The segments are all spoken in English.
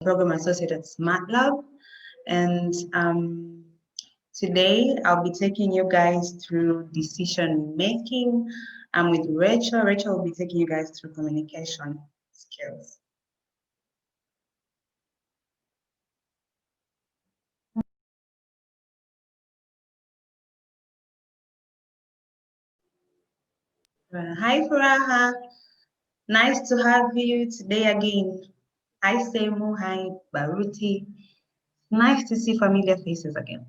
program associate at Smart Lab, and today I'll be taking you guys through decision making. I'm with Rachel. Rachel will be taking you guys through communication skills. Hi Furaha, nice to have you today again. Hi Semu, hi Baruti. Nice to see familiar faces again.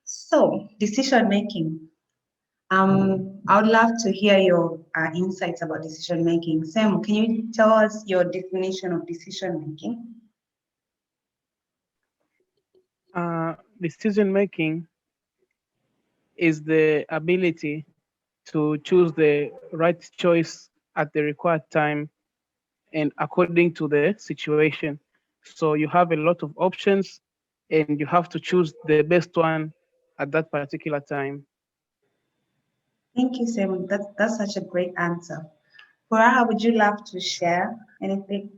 So, decision making. I would love to hear your insights about decision making. Sam, can you tell us your definition of decision making? Decision making is the ability to choose the right choice at the required time and according to the situation. So you have a lot of options and you have to choose the best one at that particular time. Thank you, Sam. That's such a great answer. Furaha, would you love to share anything?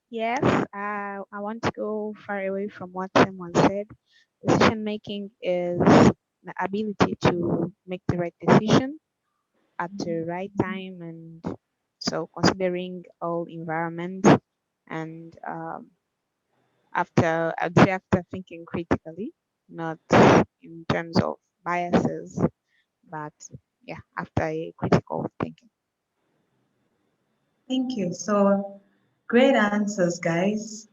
Yes, I want to go far away from what someone said. Decision making is the ability to make the right decision at the right time, and so considering all environments and I'd say after thinking critically, not in terms of biases, but yeah, after a critical thinking. Thank you. So, great answers, guys.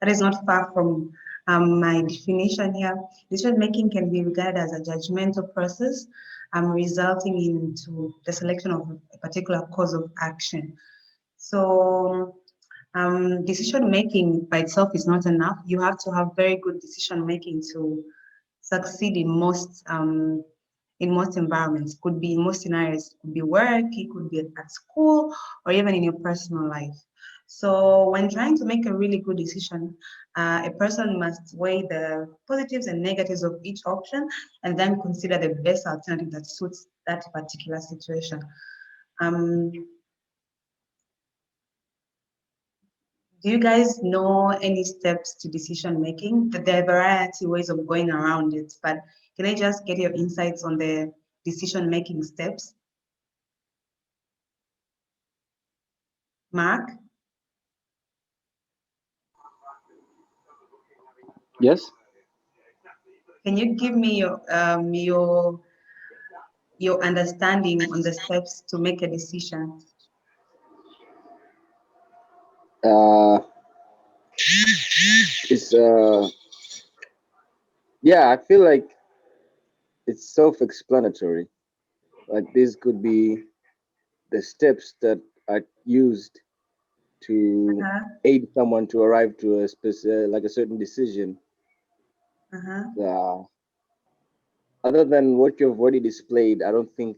That is not far from my definition here. Decision making can be regarded as a judgmental process, resulting into the selection of a particular course of action. So, decision making by itself is not enough. You have to have very good decision making to succeed in most environments. Could be in most scenarios. It could be work. It could be at school, or even in your personal life. So when trying to make a really good decision, a person must weigh the positives and negatives of each option and then consider the best alternative that suits that particular situation. Um, do you guys know any steps to decision making? There are a variety of ways of going around it, but can I just get your insights on the decision making steps? Mark? Yes. Can you give me your understanding on the steps to make a decision? Uh, it's yeah. I feel like it's self-explanatory. Like these could be the steps that are used to Uh-huh. aid someone to arrive to a specific, like a certain decision. Uh-huh. Uh, Other than what you've already displayed, I don't think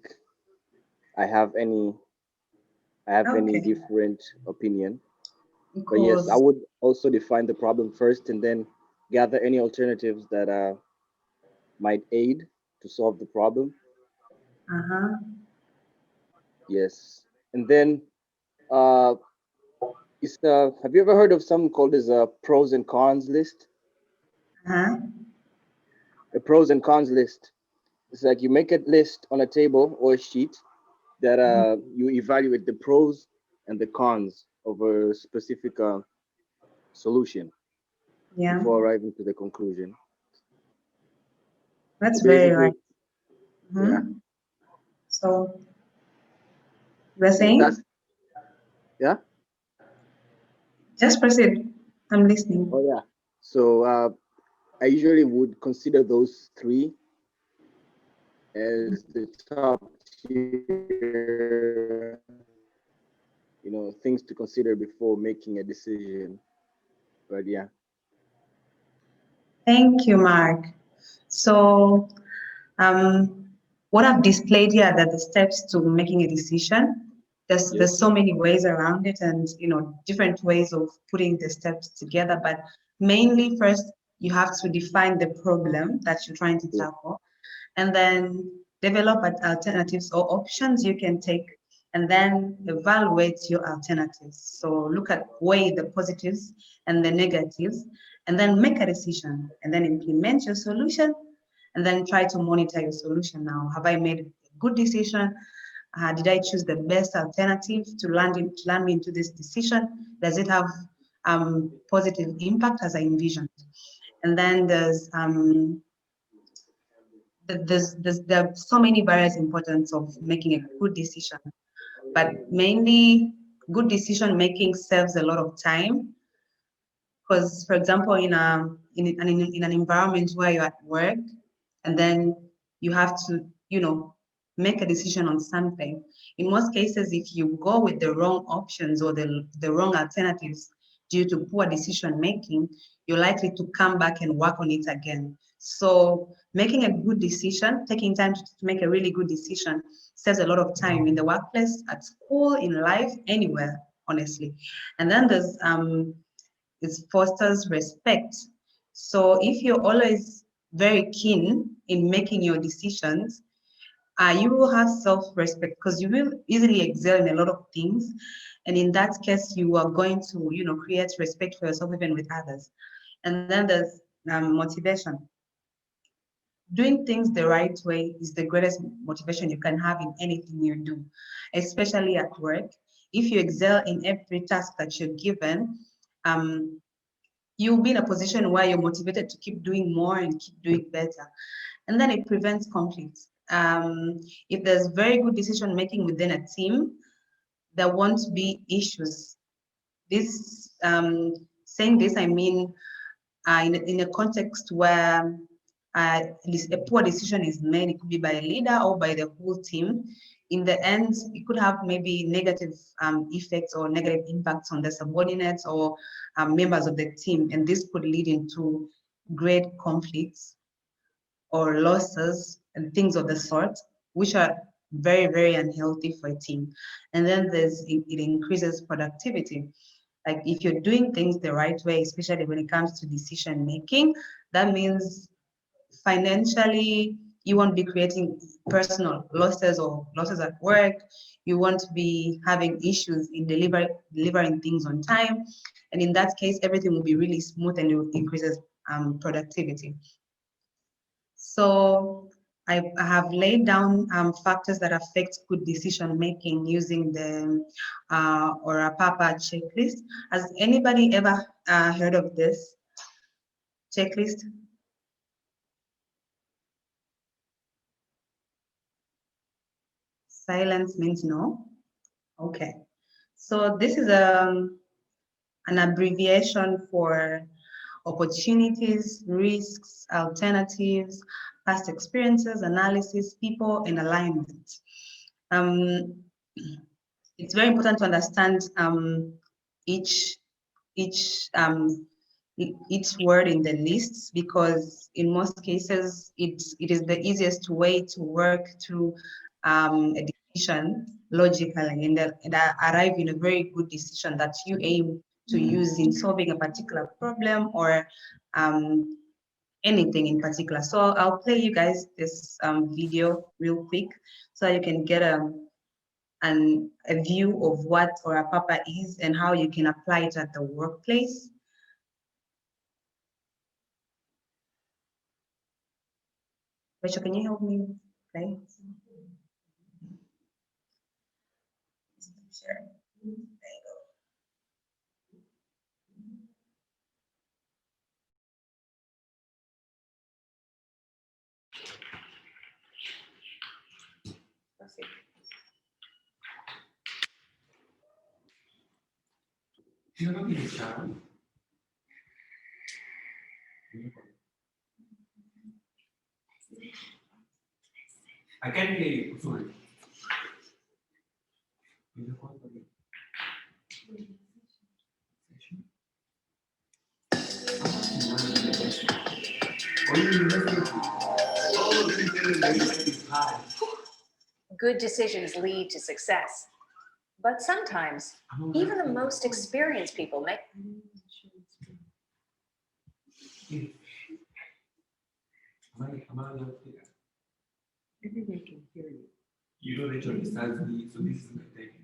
I have any. I have any Okay. different opinion. But yes, I Because would also define the problem first and then gather any alternatives that might aid to solve the problem. uh-huh. Yes. And then uh have you ever heard of something called as a pros and cons list? Uh-huh. A pros and cons list. It's like you make a list on a table or a sheet that you evaluate the pros and the cons of a specific solution. Yeah, before arriving to the conclusion. So that's very basically, right. yeah, Mhm. So we're so that's saying, yeah. just proceed. I'm Oh listening. yeah. So I usually would consider those three as the top tier, things to consider before making a decision. But yeah, Thank you, Mark. So, what I've displayed here are the steps to making a decision. yes, There's so many ways around it, and different ways of putting the steps together. But mainly, first you have to define the problem that you're trying to yeah, tackle, and then develop alternatives or options you can take, and then evaluate your alternatives. So look at weigh the positives and the negatives, and then make a decision, and then implement your solution, and then try to monitor your solution. Now, have I made a good decision? Did I choose the best alternative to land me into this decision? Does it have positive impact as I envisioned? And then there are so many various importance of making a good decision, but mainly good decision making saves a lot of time. Because, for example, in an environment where you're at work, and then you have to, make a decision on something. In most cases, if you go with the wrong options or the wrong alternatives due to poor decision making, you're likely to come back and work on it again. So making a good decision, taking time to make a really good decision, saves a lot of time in the workplace, at school, in life, anywhere, honestly. And then it fosters respect. So if you're always very keen in making your decisions, you will have self-respect because you will easily excel in a lot of things. And in that case, you are going to, create respect for yourself even with others. And then there's motivation. Doing things the right way is the greatest motivation you can have in anything you do, especially at work. If you excel in every task that you're given, um, you'll be in a position where you're motivated to keep doing more and keep doing better. And then it prevents conflicts. If there's very good decision making within a team, there won't be issues. This saying this, I mean, in a context where a poor decision is made, it could be by a leader or by the whole team. In the end, it could have maybe negative effects or negative impacts on the subordinates or members of the team, and this could lead into great conflicts or losses and things of the sort, which are very, very unhealthy for a team. And then it increases productivity. Like if you're doing things the right way, especially when it comes to decision making, that means financially you won't be creating personal losses or losses at work. You won't be having issues in delivering things on time. And in that case, everything will be really smooth and it increases productivity. So I have laid down factors that affect good decision making using the or a Papa checklist. Has anybody ever heard of this checklist? Silence means no. Okay. So this is an abbreviation for opportunities, risks, alternatives, past experiences, analysis, people, and alignment. Um, it's very important to understand each each um, each word in the lists because in most cases it is the easiest way to work through a decision logically and arrive in a very good decision that you aim to use in solving a particular problem or anything in particular. So I'll play you guys this video real quick so you can get a view of what Ora Papa is and how you can apply it at the workplace. Rachel, can you help me play? Sure. There you go. I can't hear you. Sorry. Good decisions lead to success. But sometimes, even the most experienced people make Everybody can hear you. You know that you understand me, so this is my take.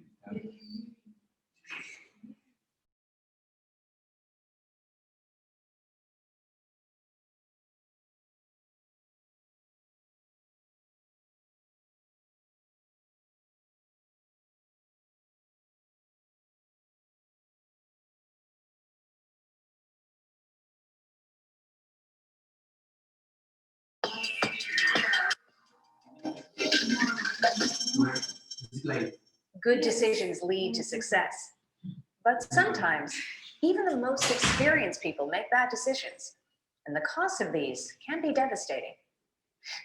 good decisions lead to success. But sometimes, even the most experienced people make bad decisions, and the cost of these can be devastating.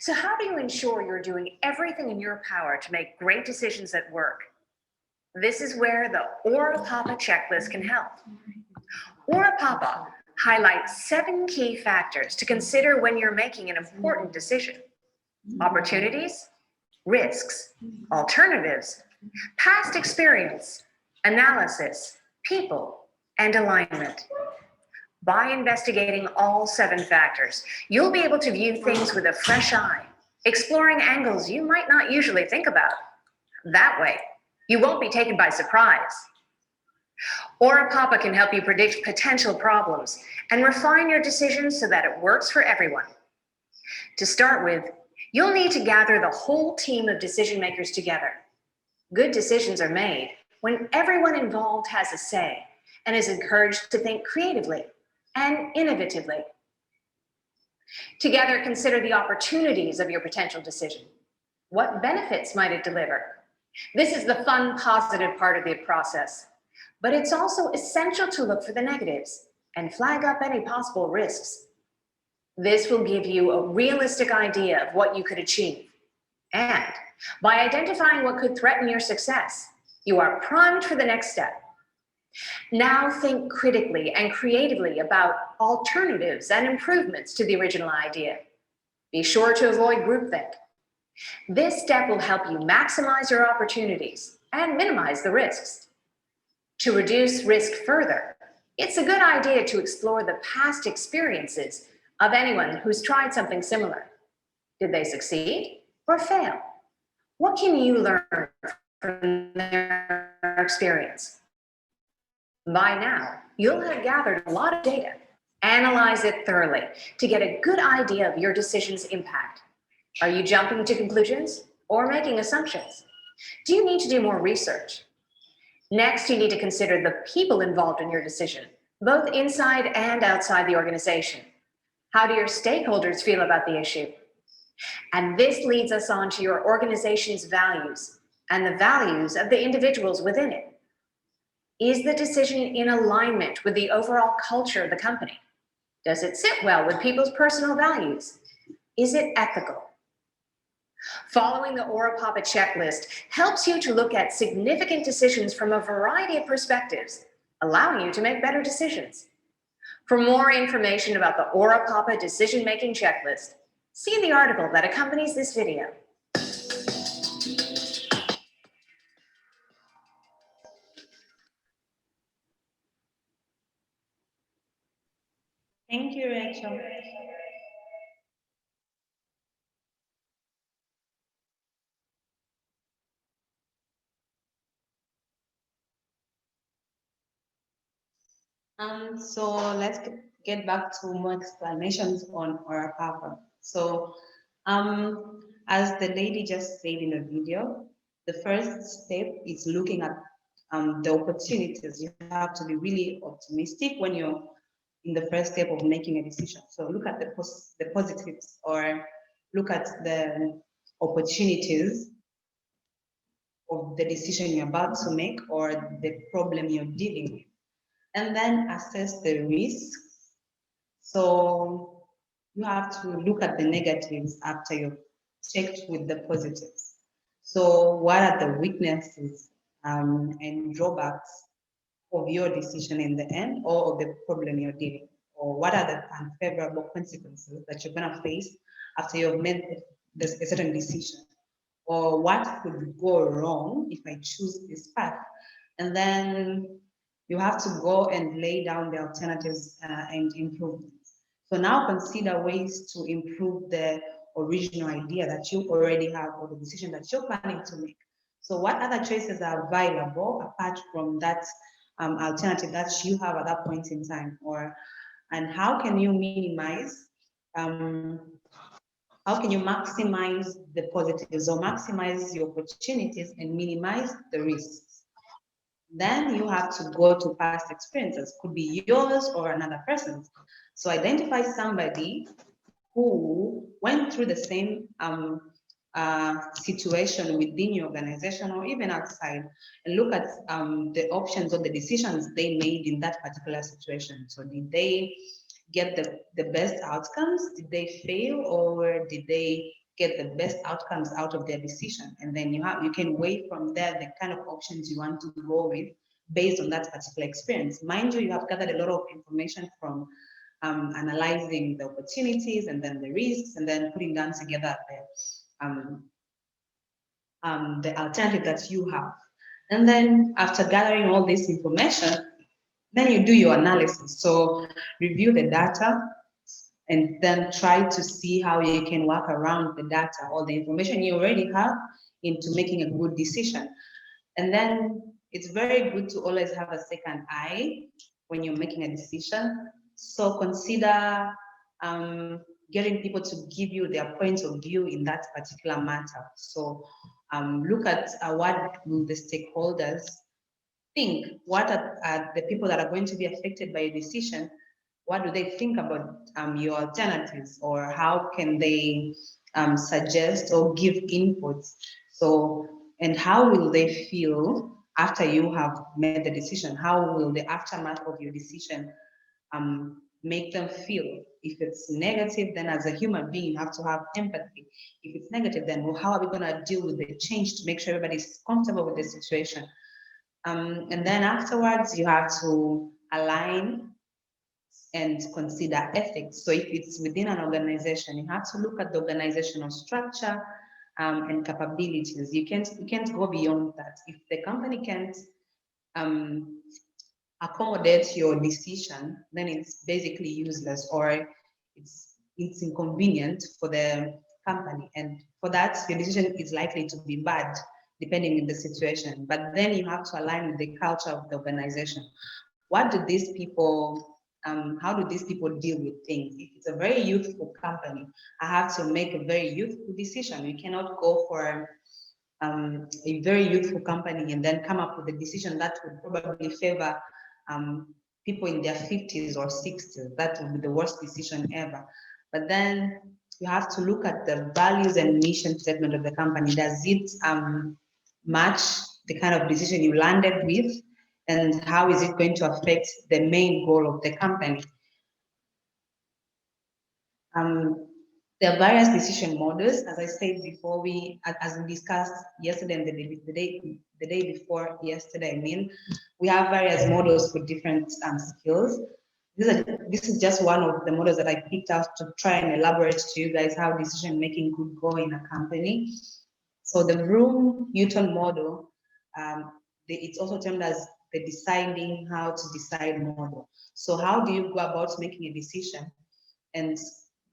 So how do you ensure you're doing everything in your power to make great decisions at work? This is where the Aura Papa checklist can help. Aura Papa highlights 7 key factors to consider when you're making an important decision: opportunities, risks, alternatives, past experience, analysis, people, and alignment. By investigating all 7 factors, you'll be able to view things with a fresh eye, exploring angles you might not usually think about. That way, you won't be taken by surprise. Aura Papa can help you predict potential problems and refine your decisions so that it works for everyone. To start with, you'll need to gather the whole team of decision makers together. Good decisions are made when everyone involved has a say and is encouraged to think creatively and innovatively. Together, consider the opportunities of your potential decision. What benefits might it deliver? This is the fun, positive part of the process, but it's also essential to look for the negatives and flag up any possible risks. This will give you a realistic idea of what you could achieve. And by identifying what could threaten your success, you are primed for the next step. Now think critically and creatively about alternatives and improvements to the original idea. Be sure to avoid groupthink. This step will help you maximize your opportunities and minimize the risks. To reduce risk further, it's a good idea to explore the past experiences of anyone who's tried something similar. Did they succeed or fail? What can you learn from their experience? By now, you'll have gathered a lot of data. Analyze it thoroughly to get a good idea of your decision's impact. Are you jumping to conclusions or making assumptions? Do you need to do more research? Next, you need to consider the people involved in your decision, both inside and outside the organization. How do your stakeholders feel about the issue? And this leads us on to your organization's values and the values of the individuals within it. Is the decision in alignment with the overall culture of the company? Does it sit well with people's personal values? Is it ethical? Following the Aura Papa checklist helps you to look at significant decisions from a variety of perspectives, allowing you to make better decisions. For more information about the Aura Papa decision-making checklist, see the article that accompanies this video. Thank you, Rachel. So let's get back to more explanations on Aura Papa. So, as the lady just said in the video, the first step is looking at the opportunities. You have to be really optimistic when you're in the first step of making a decision. So look at the positives, or look at the opportunities of the decision you're about to make or the problem you're dealing with. and then assess the risks. So you have to look at the negatives after you've checked with the positives. So what are the weaknesses and drawbacks of your decision in the end, or of the problem you're dealing with? Or what are the unfavorable consequences that you're gonna face after you've made a certain decision? Or what could go wrong if I choose this path? And then you have to go and lay down the alternatives and improvements. So now consider ways to improve the original idea that you already have, or the decision that you're planning to make. So what other choices are available apart from that alternative that you have at that point in time? Or, and how can you minimize, how can you maximize the positives or maximize your opportunities and minimize the risks? Then you have to go to past experiences, could be yours or another person's. So identify somebody who went through the same situation within your organization or even outside, and look at the options or the decisions they made in that particular situation. So did they get the best outcomes? Did they fail, or did they get the best outcomes out of their decision? And then you can weigh from there the kind of options you want to go with based on that particular experience. Mind you, you have gathered a lot of information from analyzing the opportunities and then the risks, and then putting down together the alternative that you have. And then after gathering all this information, then you do your analysis. So review the data and then try to see how you can work around the data or the information you already have into making a good decision. And then it's very good to always have a second eye when you're making a decision. So consider getting people to give you their point of view in that particular matter. So look at what will the stakeholders think. What are the people that are going to be affected by a decision? What do they think about your alternatives, or how can they suggest or give inputs? So, and how will they feel after you have made the decision? How will the aftermath of your decision make them feel? If it's negative, then as a human being, you have to have empathy. If it's negative, then well, how are we going to deal with the change to make sure everybody's comfortable with the situation? And then afterwards, you have to align and consider ethics. So if it's within an organization, you have to look at the organizational structure and capabilities. You can't go beyond that. If the company can't accommodate your decision, then it's basically useless, or it's inconvenient for the company. And for that, your decision is likely to be bad, depending on the situation. But then you have to align with the culture of the organization. What do these people, how do these people deal with things? If it's a very youthful company, I have to make a very youthful decision. You cannot go for a very youthful company and then come up with a decision that would probably favor people in their 50s or 60s. That would be the worst decision ever. But then you have to look at the values and mission statement of the company. Does it match the kind of decision you landed with? And how is it going to affect the main goal of the company? There are various decision models, as I said before. As we discussed yesterday and the day before yesterday, I mean, we have various models for different skills. This is just one of the models that I picked out to try and elaborate to you guys how decision making could go in a company. So the Bloom-Newton model, it's also termed as the deciding how to decide model. So how do you go about making a decision and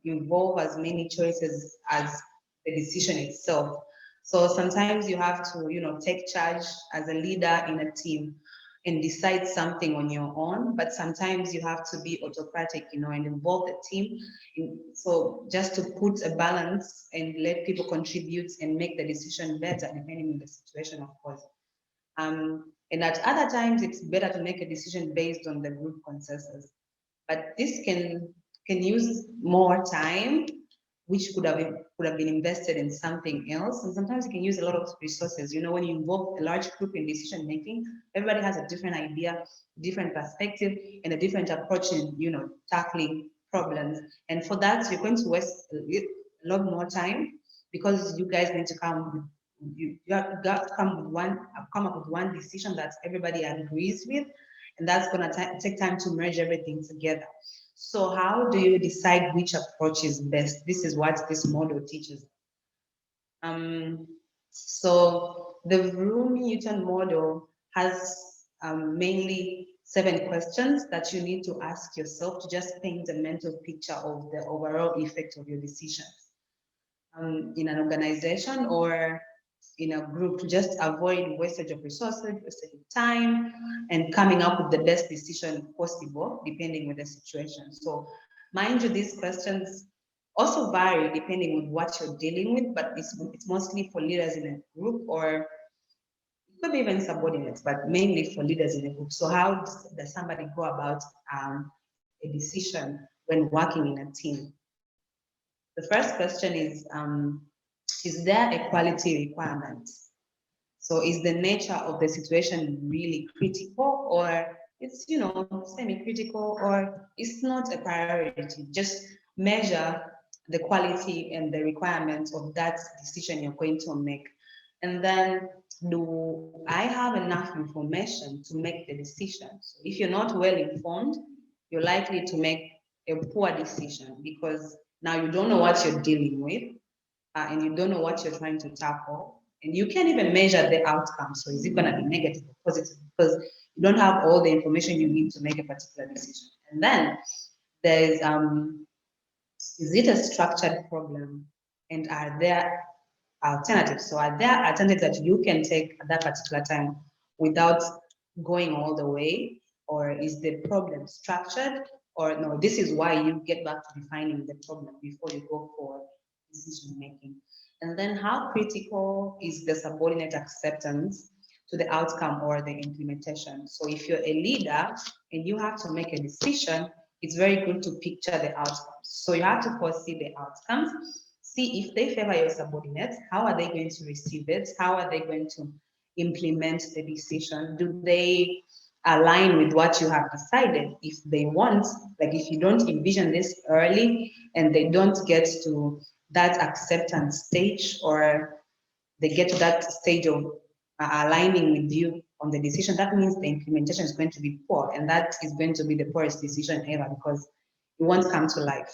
involve as many choices as the decision itself? So sometimes you have to, take charge as a leader in a team and decide something on your own, but sometimes you have to be autocratic, and involve the team. So just to put a balance and let people contribute and make the decision better, depending on the situation, of course. And at other times, it's better to make a decision based on the group consensus. But this can use more time which could have been invested in something else. And sometimes you can use a lot of resources. You know, when you involve a large group in decision making, everybody has a different idea, different perspective, and a different approach in, you know, tackling problems. And for that, you're going to waste a lot more time, because you guys need to you have got to come up with one decision that everybody agrees with, and that's going to take time to merge everything together. So how do you decide which approach is best? This is what this model teaches. So the Vroom-Newton model has mainly 7 questions that you need to ask yourself to just paint a mental picture of the overall effect of your decisions in an organization or in a group, to just avoid wastage of resources, wastage of time, and coming up with the best decision possible depending on the situation. So mind you, these questions also vary depending on what you're dealing with, but it's mostly for leaders in a group, or it could be even subordinates, but mainly for leaders in a group. So how does somebody go about a decision when working in a team? The first question is there a quality requirement? So is the nature of the situation really critical, or it's, you know, semi-critical, or it's not a priority? Just measure the quality and the requirements of that decision you're going to make. And then, do I have enough information to make the decision? So if you're not well informed, you're likely to make a poor decision, because now you don't know what you're dealing with, and you don't know what you're trying to tackle, and you can't even measure the outcome. So is it going to be negative or positive? Because you don't have all the information you need to make a particular decision. And then there's is it a structured problem, and are there alternatives? So are there alternatives that you can take at that particular time without going all the way, or is the problem structured, or no, this is why you get back to defining the problem before you go for decision making. And then how critical is the subordinate acceptance to the outcome or the implementation? So if you're a leader and you have to make a decision, it's very good to picture the outcomes. So you have to foresee the outcomes, see if they favor your subordinates, how are they going to receive it? How are they going to implement the decision? Do they align with what you have decided? If they want, like if you don't envision this early and they don't get to that acceptance stage, or they get to that stage of aligning with you on the decision, that means the implementation is going to be poor, and that is going to be the poorest decision ever, because it won't come to life.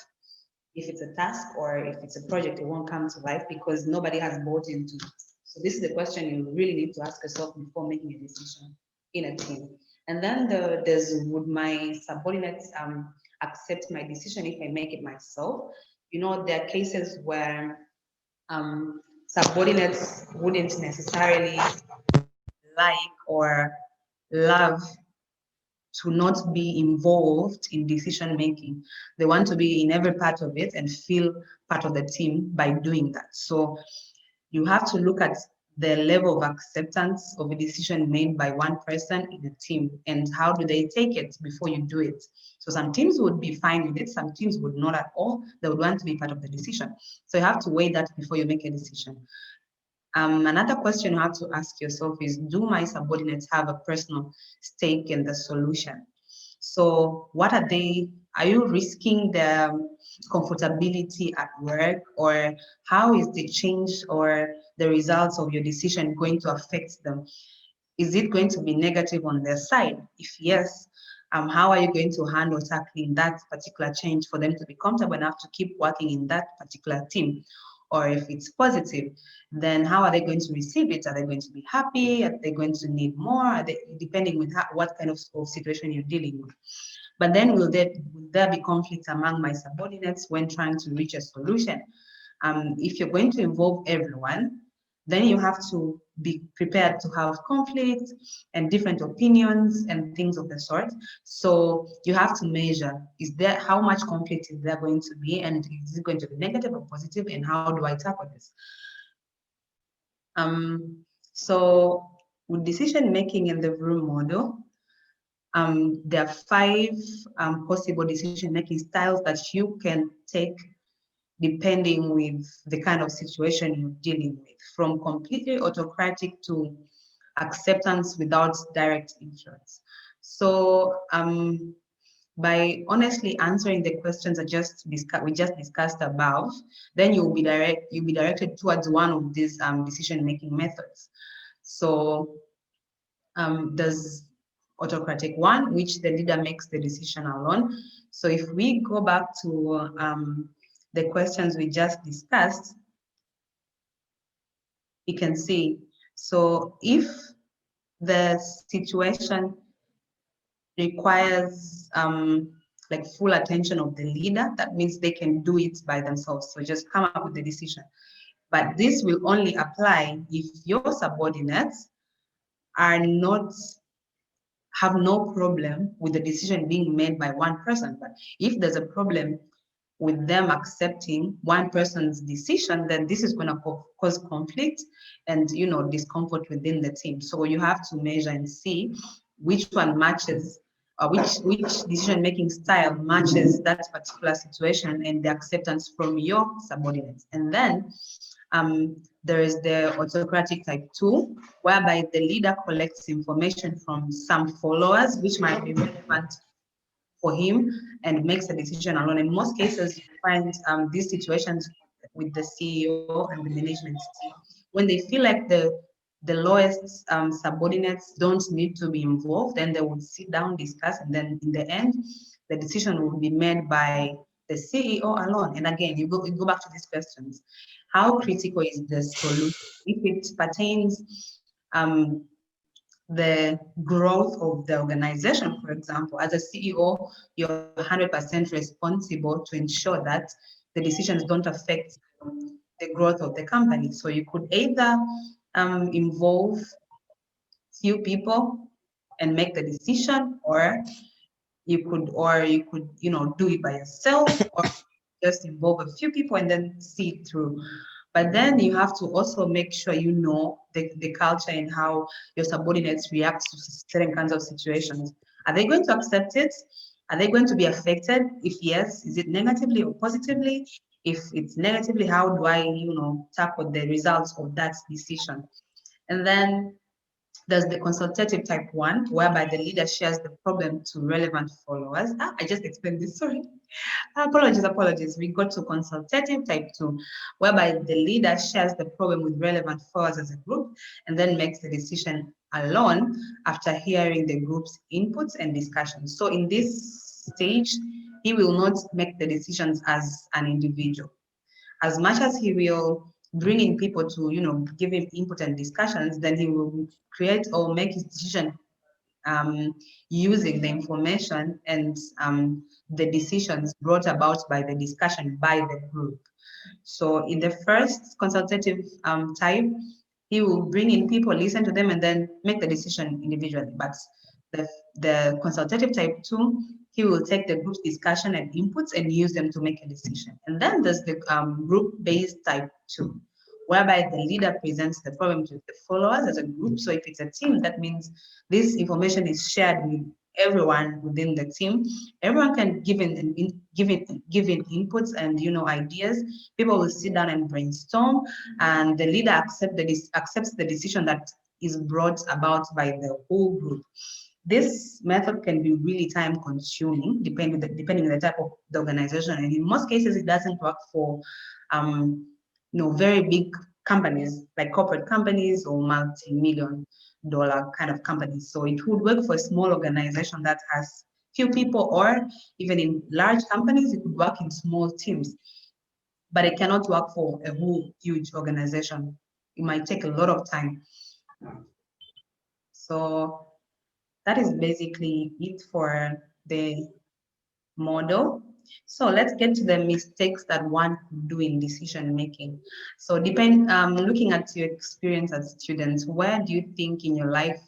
If it's a task or if it's a project, it won't come to life because nobody has bought into it. So this is the question you really need to ask yourself before making a decision in a team. And then there's, would my subordinates accept my decision if I make it myself? You know, there are cases where subordinates wouldn't necessarily like or love to not be involved in decision making. They want to be in every part of it and feel part of the team by doing that. So you have to look at the level of acceptance of a decision made by one person in a team, and how do they take it before you do it. So some teams would be fine with it, some teams would not at all. They would want to be part of the decision. So you have to weigh that before you make a decision. Another question you have to ask yourself is, do my subordinates have a personal stake in the solution? So what are they, are you risking their comfortability at work, or how is the change or the results of your decision going to affect them? Is it going to be negative on their side? If yes, how are you going to handle tackling that particular change for them to be comfortable enough to keep working in that particular team? Or if it's positive, then how are they going to receive it? Are they going to be happy? Are they going to need more? Are they, depending on what kind of situation you're dealing with. But then will there be conflict among my subordinates when trying to reach a solution? If you're going to involve everyone, then you have to be prepared to have conflict and different opinions and things of the sort. So you have to measure, is there, how much conflict is there going to be, and is it going to be negative or positive, and how do I tackle this? So with decision making in the Vroom model, there are 5 possible decision making styles that you can take depending with the kind of situation you're dealing with, from completely autocratic to acceptance without direct influence. So by honestly answering the questions we just discussed above, then you'll be directed towards one of these decision-making methods. So there's autocratic one, which the leader makes the decision alone. So if we go back to the questions we just discussed, you can see, so if the situation requires like full attention of the leader, that means they can do it by themselves. So just come up with the decision. But this will only apply if your subordinates are not have no problem with the decision being made by one person. But if there's a problem with them accepting one person's decision, then this is going to cause conflict and discomfort within the team. So you have to measure and see which one matches, which decision-making style matches that particular situation and the acceptance from your subordinates. And then there is the autocratic type 2, whereby the leader collects information from some followers, which might be relevant for him and makes a decision alone. In most cases, you find these situations with the CEO and the management team, when they feel like the lowest subordinates don't need to be involved, then they would sit down, discuss, and then in the end, the decision will be made by the CEO alone. And again, you go back to these questions. How critical is the solution? If it pertains the growth of the organization, for example, as a CEO, you're 100% responsible to ensure that the decisions don't affect the growth of the company. So you could either involve few people and make the decision, or you could do it by yourself, or just involve a few people and then see it through. But then you have to also make sure you know the culture and how your subordinates react to certain kinds of situations. Are they going to accept it? Are they going to be affected? If yes, is it negatively or positively? If it's negatively, how do I, tackle the results of that decision? And then there's the consultative type 1, whereby the leader shares the problem to relevant followers. I just explained this, sorry. Apologies. We got to consultative type 2, whereby the leader shares the problem with relevant followers as a group and then makes the decision alone after hearing the group's inputs and discussions. So in this stage, he will not make the decisions as an individual. As much as he will bring in people to, give him input and discussions, then he will create or make his decision using the information and the decisions brought about by the discussion by the group. So in the first consultative type, he will bring in people, listen to them, and then make the decision individually. But the consultative type 2, he will take the group's discussion and inputs and use them to make a decision. And then there's the group-based type 2, whereby the leader presents the problem to the followers as a group. So if it's a team, that means this information is shared with everyone within the team. Everyone can give in inputs and ideas. People will sit down and brainstorm, and the leader accepts the decision that is brought about by the whole group. This method can be really time consuming depending on the type of the organization, and in most cases it doesn't work for very big companies like corporate companies or multi-million dollar kind of companies. So it would work for a small organization that has few people, or even in large companies it could work in small teams, but it cannot work for a whole huge organization. It might take a lot of time. So that is basically it for the model. So let's get to the mistakes that one could do in decision making. So looking at your experience as students, where do you think in your life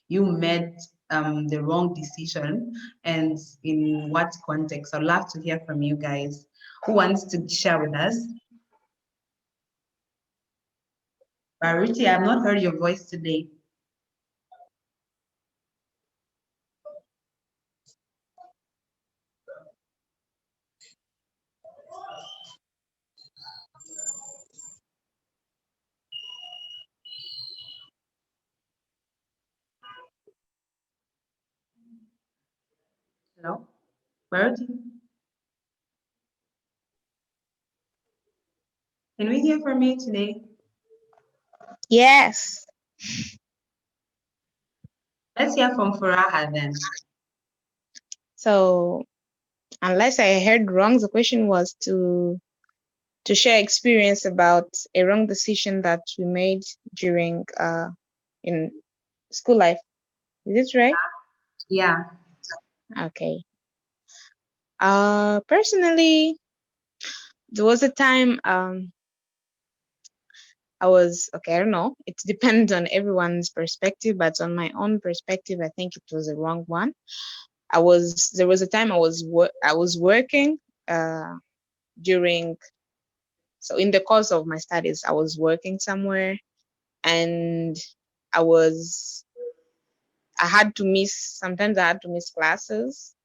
you made the wrong decision, and in what context? I'd love to hear from you guys. Who wants to share with us? Baruti, I've not heard your voice today. Verity, can we hear from you today? Yes. Let's hear from Furaha then. So unless I heard wrong, the question was to share experience about a wrong decision that we made during in school life. Is it right? Yeah. Okay. Personally, there was a time I was okay. I don't know. It depends on everyone's perspective, but on my own perspective, I think it was a wrong one. There was a time I was working during so in the course of my studies, I was working somewhere, and I was I had to miss sometimes I had to miss classes,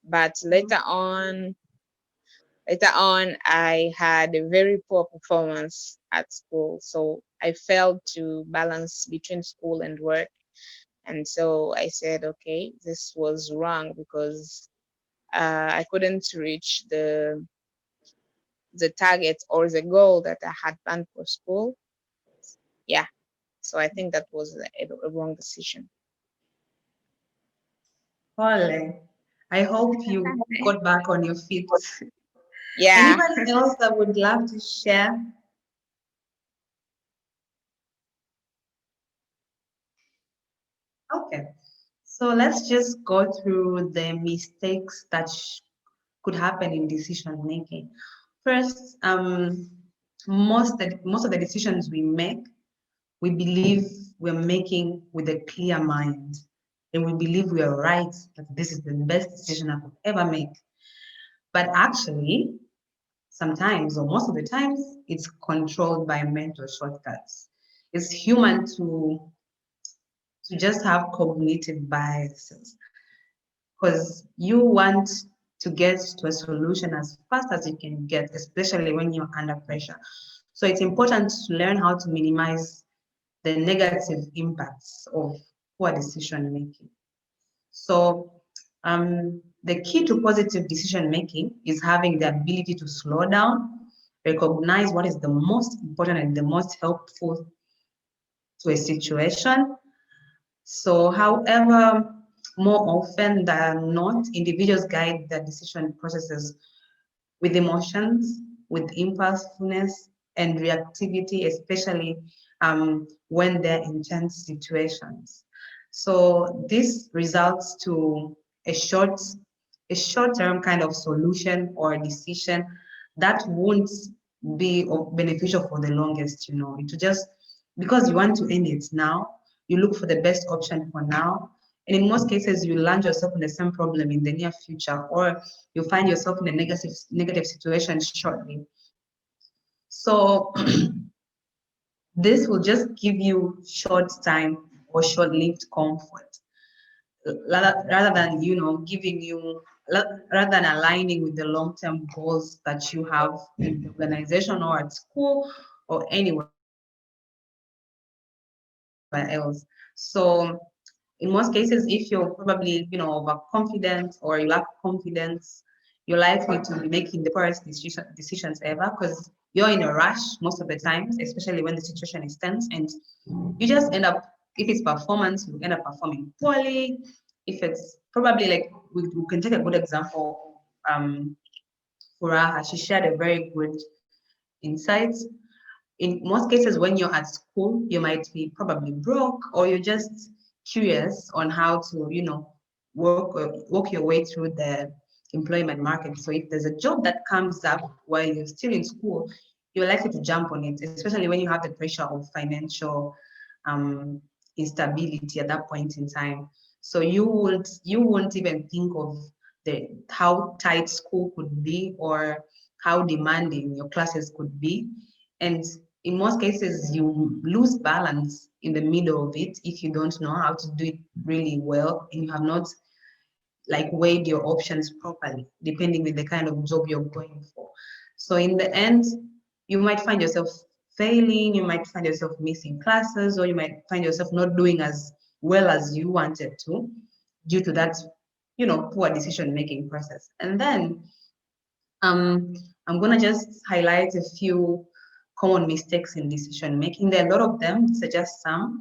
but later on I had a very poor performance at school, so I failed to balance between school and work. And so I said, okay, this was wrong because I couldn't reach the target or the goal that I had planned for school. Yeah, so I think that was a wrong decision. Ole, I hope you got back on your feet. Yeah. Anybody else that would love to share? Okay, so let's just go through the mistakes that could happen in decision making. First, most of the decisions we make, we believe we're making with a clear mind, and we believe we are right, that this is the best decision I could ever make. But actually, sometimes, or most of the times, it's controlled by mental shortcuts. It's human to just have cognitive biases, because you want to get to a solution as fast as you can get, especially when you're under pressure. So it's important to learn how to minimize the negative impacts of poor decision making. So the key to positive decision making is having the ability to slow down, recognize what is the most important and the most helpful to a situation. So, however, more often than not, individuals guide their decision processes with emotions, with impulsiveness and reactivity, especially when they're in tense situations. So this results to a short, a short-term kind of solution or decision that won't be beneficial for the longest, you know. It will just, because you want to end it now, you look for the best option for now. And in most cases, you land yourself in the same problem in the near future, or you find yourself in a negative situation shortly. So this will just give you short time or short-lived comfort, rather than giving you, rather than aligning with the long-term goals that you have in the organization or at school or anywhere else. So in most cases, if you're probably, overconfident or you lack confidence, you're likely to be making the poorest decisions ever, because you're in a rush most of the times, especially when the situation is tense, and you just end up, if it's performance, you end up performing poorly. If it's probably like, we can take a good example. Furaha, she shared a very good insight. In most cases, when you're at school, you might be probably broke, or you're just curious on how to, work your way through the employment market. So if there's a job that comes up while you're still in school, you're likely to jump on it, especially when you have the pressure of financial instability at that point in time. So you won't even think of the how tight school could be, or how demanding your classes could be. And in most cases, you lose balance in the middle of it if you don't know how to do it really well, and you have not like weighed your options properly, depending with the kind of job you're going for. So in the end, you might find yourself failing, you might find yourself missing classes, or you might find yourself not doing as well as you wanted to, due to that poor decision-making process. And then I'm gonna just highlight a few common mistakes in decision-making. There are a lot of them, these are just some.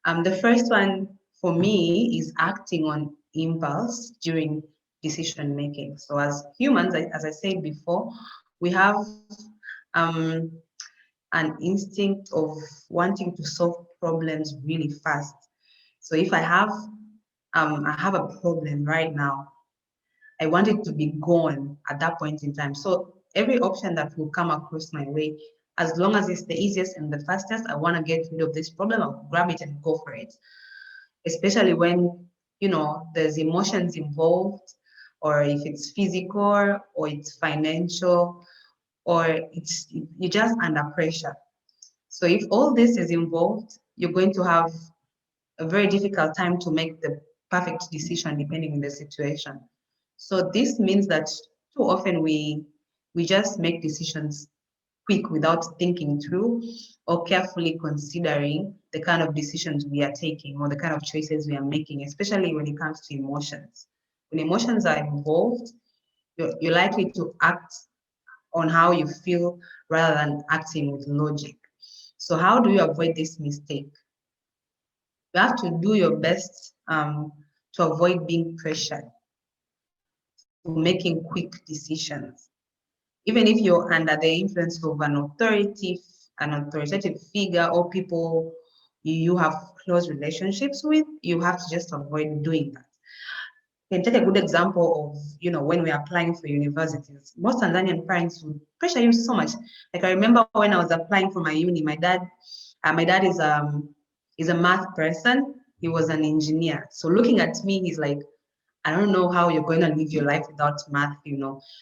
The first one for me is acting on impulse during decision-making. So as humans, as I said before, we have um, an instinct of wanting to solve problems really fast. So if I have a problem right now, I want it to be gone at that point in time. So every option that will come across my way, as long as it's the easiest and the fastest, I want to get rid of this problem, I'll grab it and go for it. Especially when, there's emotions involved, or if it's physical, or it's financial, or you're just under pressure. So if all this is involved, you're going to have a very difficult time to make the perfect decision depending on the situation. So this means that too often we just make decisions quick without thinking through or carefully considering the kind of decisions we are taking or the kind of choices we are making, especially when it comes to emotions. When emotions are involved, you're likely to act on how you feel rather than acting with logic. So how do you avoid this mistake? You have to do your best to avoid being pressured to making quick decisions. Even if you're under the influence of an authoritative figure or people you have close relationships with, you have to just avoid doing that. You can take a good example of, when we are applying for universities. Most Tanzanian parents would pressure you so much. Like I remember when I was applying for my uni, my dad is a math person. He was an engineer. So looking at me, he's like, I don't know how you're going to live your life without math.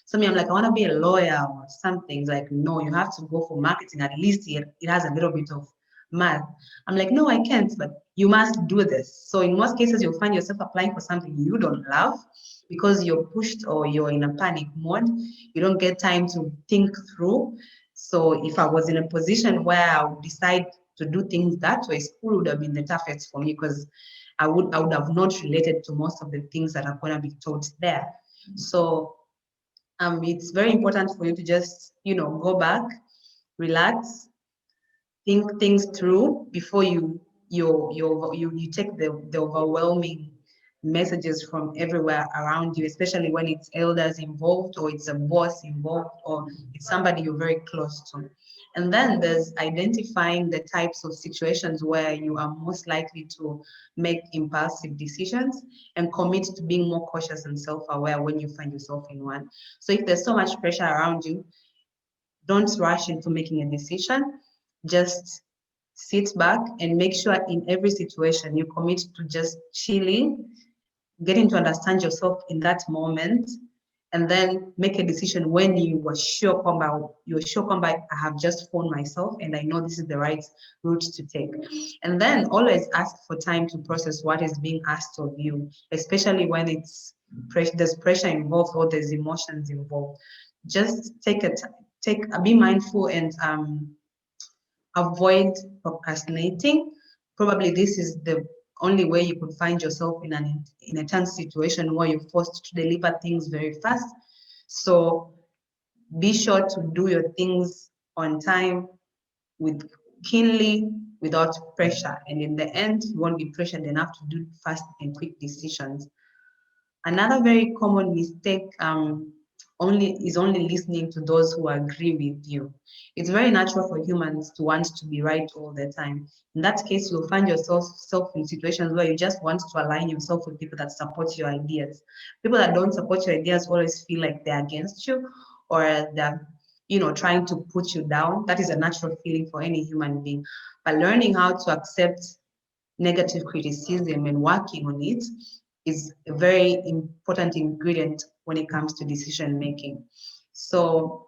So me, I'm like, I want to be a lawyer or something. He's like, no, you have to go for marketing. At least it has a little bit of math. I'm like, no, I can't, but you must do this. So in most cases, you'll find yourself applying for something you don't love because you're pushed or you're in a panic mode. You don't get time to think through. So if I was in a position where I would decide to do things that way, school would have been the toughest for me because I would have not related to most of the things that are going to be taught there. So it's very important for you to just, go back, relax, think things through before you take the overwhelming messages from everywhere around you, especially when it's elders involved or it's a boss involved or it's somebody you're very close to. And then there's identifying the types of situations where you are most likely to make impulsive decisions and commit to being more cautious and self-aware when you find yourself in one. So if there's so much pressure around you, don't rush into making a decision. Just sit back and make sure in every situation you commit to just chilling, getting to understand yourself in that moment, and then make a decision when you are sure I have just found myself and I know this is the right route to take. And then always ask for time to process what is being asked of you, especially when there's pressure involved or there's emotions involved. Just be mindful and avoid procrastinating. Probably this is the only way you could find yourself in a tense situation where you're forced to deliver things very fast. So be sure to do your things on time keenly without pressure. And in the end, you won't be pressured enough to do fast and quick decisions. Another very common mistake only listening to those who agree with you. It's very natural for humans to want to be right all the time. In that case, you'll find yourself in situations where you just want to align yourself with people that support your ideas. People that don't support your ideas always feel like they're against you or they're trying to put you down. That is a natural feeling for any human being. But learning how to accept negative criticism and working on it is a very important ingredient when it comes to decision making. So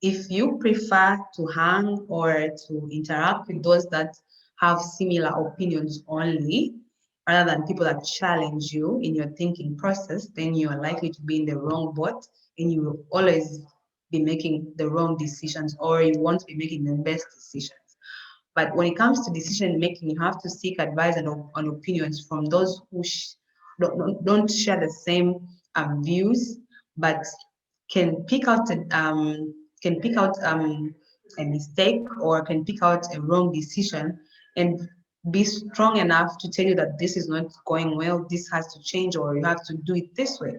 if you prefer to hang or to interact with those that have similar opinions only, rather than people that challenge you in your thinking process, then you are likely to be in the wrong boat and you will always be making the wrong decisions or you won't be making the best decisions. But when it comes to decision making, you have to seek advice and opinions from those don't share the same views, but can pick out a mistake or can pick out a wrong decision and be strong enough to tell you that this is not going well, this has to change, or you have to do it this way.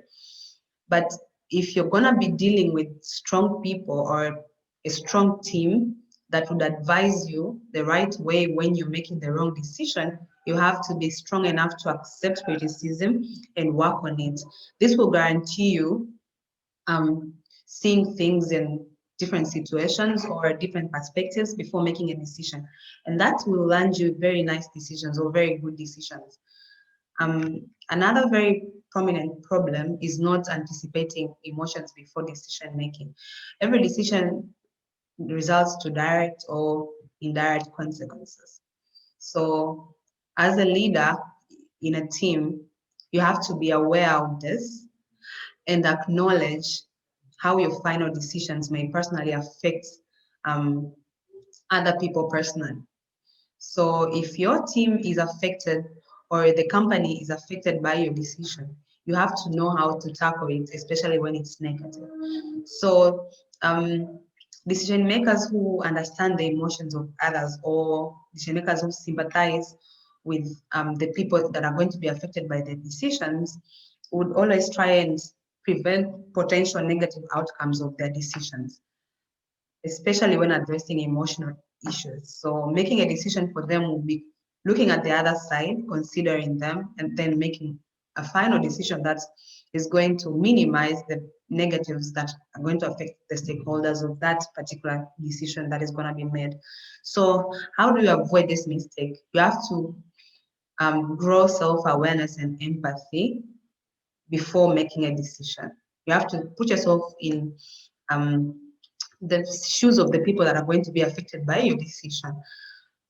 But if you're gonna be dealing with strong people or a strong team that would advise you the right way when you're making the wrong decision, you have to be strong enough to accept criticism and work on it. This will guarantee you seeing things in different situations or different perspectives before making a decision. And that will land you very nice decisions or very good decisions. Another very prominent problem is not anticipating emotions before decision making. Every decision results to direct or indirect consequences. So as a leader in a team, you have to be aware of this and acknowledge how your final decisions may personally affect um, other people personally. So if your team is affected or the company is affected by your decision, you have to know how to tackle it, especially when it's negative. So decision makers who understand the emotions of others or decision makers who sympathize with the people that are going to be affected by the decisions would always try and prevent potential negative outcomes of their decisions, especially when addressing emotional issues. So making a decision for them will be looking at the other side, considering them, and then making a final decision that is going to minimize the negatives that are going to affect the stakeholders of that particular decision that is going to be made. So how do you avoid this mistake? You have to grow self-awareness and empathy before making a decision. You have to put yourself in the shoes of the people that are going to be affected by your decision.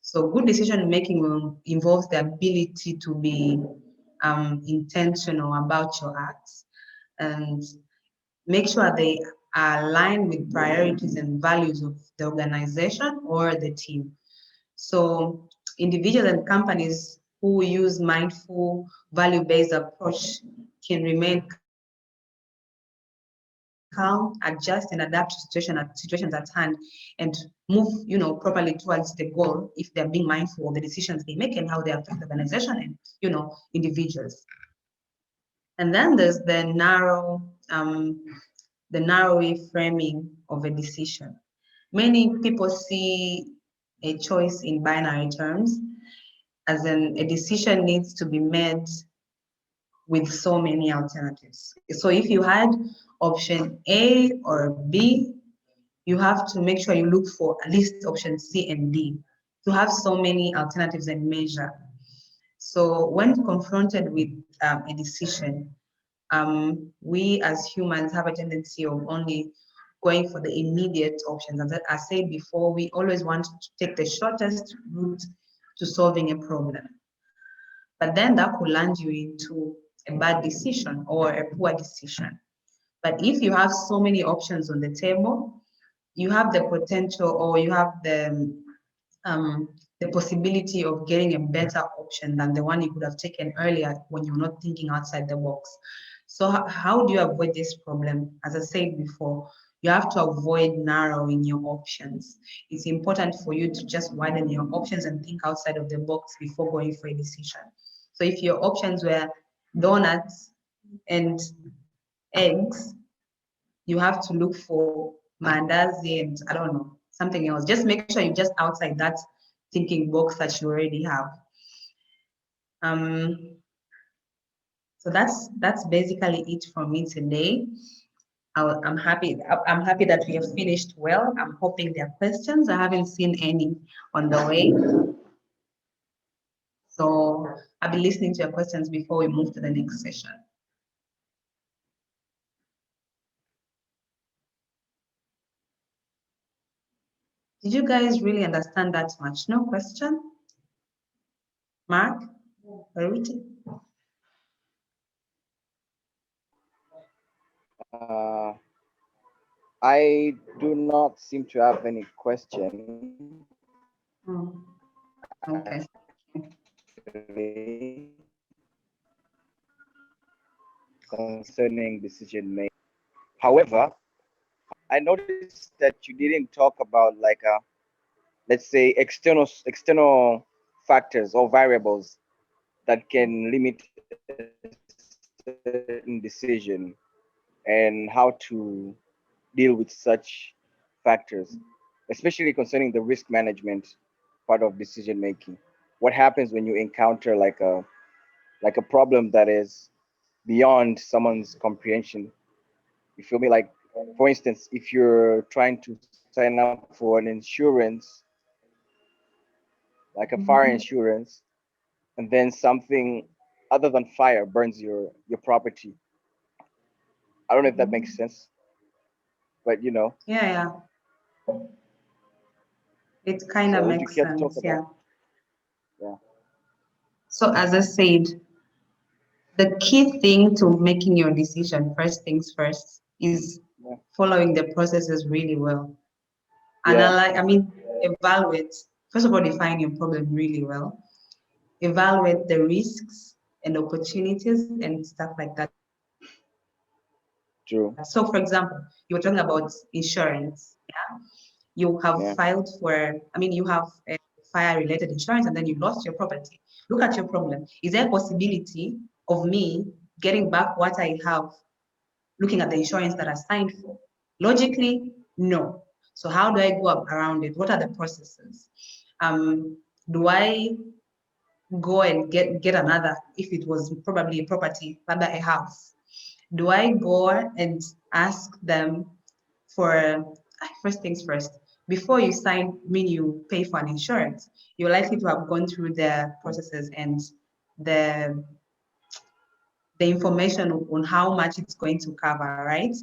So good decision making involves the ability to be intentional about your acts and make sure they are aligned with priorities and values of the organization or the team. So individuals and companies who use mindful, value-based approach can remain calm, adjust and adapt to situations at hand, and move, properly towards the goal if they're being mindful of the decisions they make and how they affect the organization and, individuals. And then there's the narrow framing of a decision. Many people see a choice in binary terms, as in a decision needs to be made with so many alternatives. So if you had option A or B, you have to make sure you look for at least option C and D to have so many alternatives and measure. So when confronted with a decision, we as humans have a tendency of only going for the immediate options. As I said before, we always want to take the shortest route to solving a problem. But then that could land you into a bad decision or a poor decision. But if you have so many options on the table, you have the potential or you have the possibility of getting a better option than the one you could have taken earlier when you're not thinking outside the box. So how do you avoid this problem? As I said before, you have to avoid narrowing your options. It's important for you to just widen your options and think outside of the box before going for a decision. So if your options were donuts and eggs, you have to look for mandazi and I don't know, something else. Just make sure you're just outside that thinking box that you already have. So that's basically it from me today. I'm happy that we have finished well. I'm hoping there are questions. I haven't seen any on the way. So I'll be listening to your questions before we move to the next session. Did you guys really understand that much? No question? Mark? Verity? I do not seem to have any question. Okay. Actually. concerning decision making. However, I noticed that you didn't talk about like let's say external factors or variables that can limit a certain decision and how to deal with such factors, especially concerning the risk management part of decision making. What happens when you encounter like a problem that is beyond someone's comprehension? You feel me? Like, for instance, if you're trying to sign up for an insurance, like a fire Mhm. insurance, and then something other than fire burns your property. I don't know if that makes Mhm. sense, but Yeah, yeah. It kind of so would you makes care to talk sense. about? Yeah. Yeah, So as I said, the key thing to making your decision, first things first, is yeah, following the processes really well. yeah, Evaluate, first of all, define your problem really well. Evaluate the risks and opportunities and stuff like that. So, for example, you were talking about true. insurance. You have filed for, Yeah, you have a fire-related insurance, and then you lost your property. Look at your problem. Is there a possibility of me getting back what I have looking at the insurance that I signed for? Logically, no. So how do I go around it? What are the processes? Do I go and get another, if it was probably a property, rather a house? Do I go and ask them for, first things first, before you sign, mean you pay for an insurance, you're likely to have gone through the processes and the the information on how much it's going to cover, right?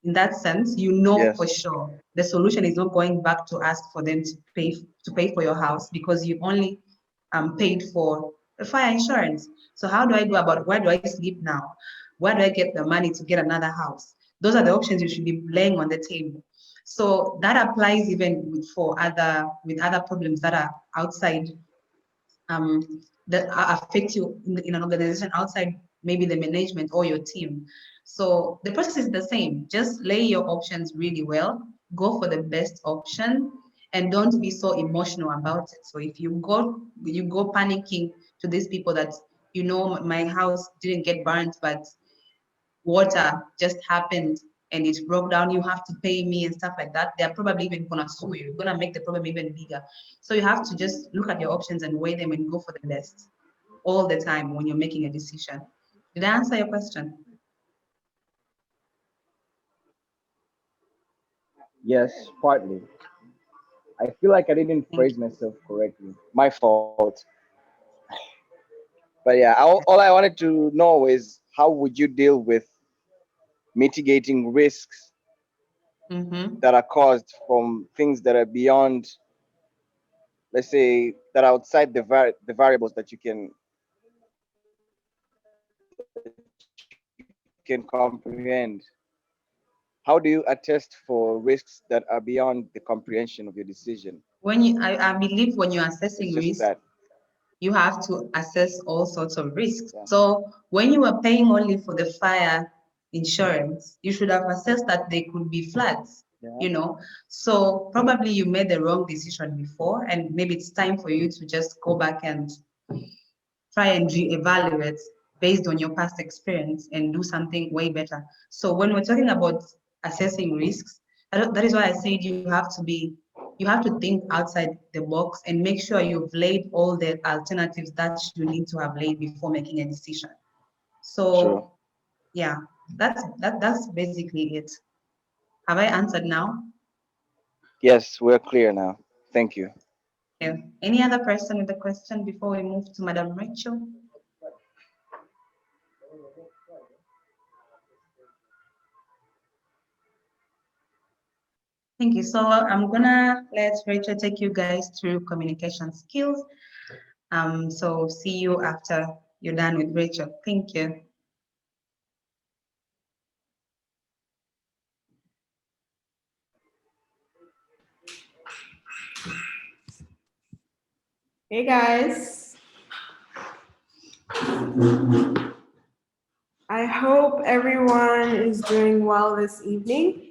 In that sense, you know for yes, sure the solution is not going back to ask for them to pay for your house because you only paid for a fire insurance. So how do I go about, where do I sleep now? Where do I get the money to get another house? Those are the options you should be laying on the table. So that applies even with other problems that are outside, um, that affect you in an organization outside maybe the management or your team. So the process is the same. Just lay your options really well, go for the best option, and don't be so emotional about it. So if you go panicking to these people that, my house didn't get burnt, but water just happened and it broke down, you have to pay me and stuff like that, they're probably even gonna sue you. You're gonna make the problem even bigger. So you have to just look at your options and weigh them and go for the best all the time when you're making a decision. Did I answer your question? yes, partly. I feel like I didn't Thank phrase myself correctly. My fault. But yeah, all I wanted to know is how would you deal with mitigating risks you. Mm-hmm. that are caused from things that are beyond, let's say, that are outside the variables that you can comprehend. How do you attest for risks that are beyond the comprehension of your decision? I believe when you're It's assessing just risk, that. you have to assess all sorts of risks. Yeah, So when you were paying only for the fire insurance, you should have assessed that they could be floods, yeah, you know. So probably you made the wrong decision before, and maybe it's time for you to just go back and try and re-evaluate based on your past experience and do something way better. So when we're talking about assessing risks, that is why I said you have to think outside the box and make sure you've laid all the alternatives that you need to have laid before making a decision. true. So yeah, that's basically it. Have I answered now? Yes, we're clear now. Thank you. Yeah. Any other person with a question before we move to Madam Rachel? Thank you. So I'm gonna let Rachel take you guys through communication skills. So see you after you're done with Rachel. Thank you. Hey guys, I hope everyone is doing well this evening.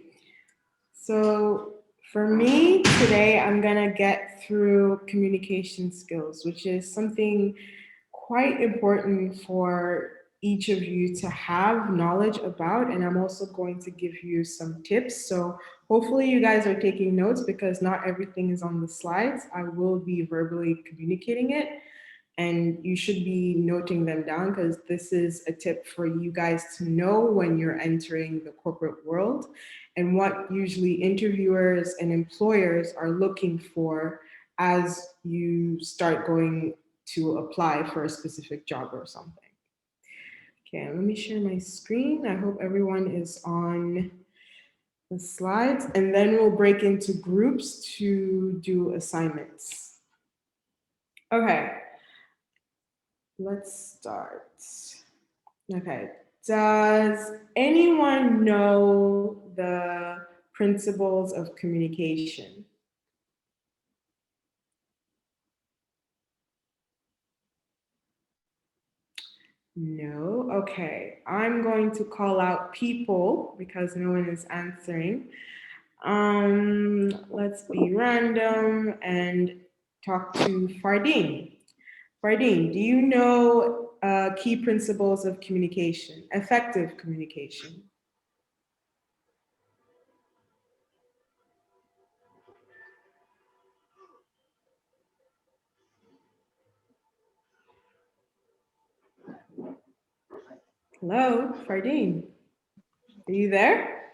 So for me today, I'm gonna get through communication skills, which is something quite important for each of you to have knowledge about. And I'm also going to give you some tips. So hopefully you guys are taking notes because not everything is on the slides. I will be verbally communicating it, and you should be noting them down because this is a tip for you guys to know when you're entering the corporate world and what usually interviewers and employers are looking for as you start going to apply for a specific job or something. Okay, let me share my screen. I hope everyone is on the slides, and then we'll break into groups to do assignments. Okay, let's start. Okay, does anyone know the principles of communication? No, okay. I'm going to call out people because no one is answering. Let's be random and talk to Fardeen. Fardeen, do you know key principles of communication, effective communication? Hello, Fardeen. Are you there?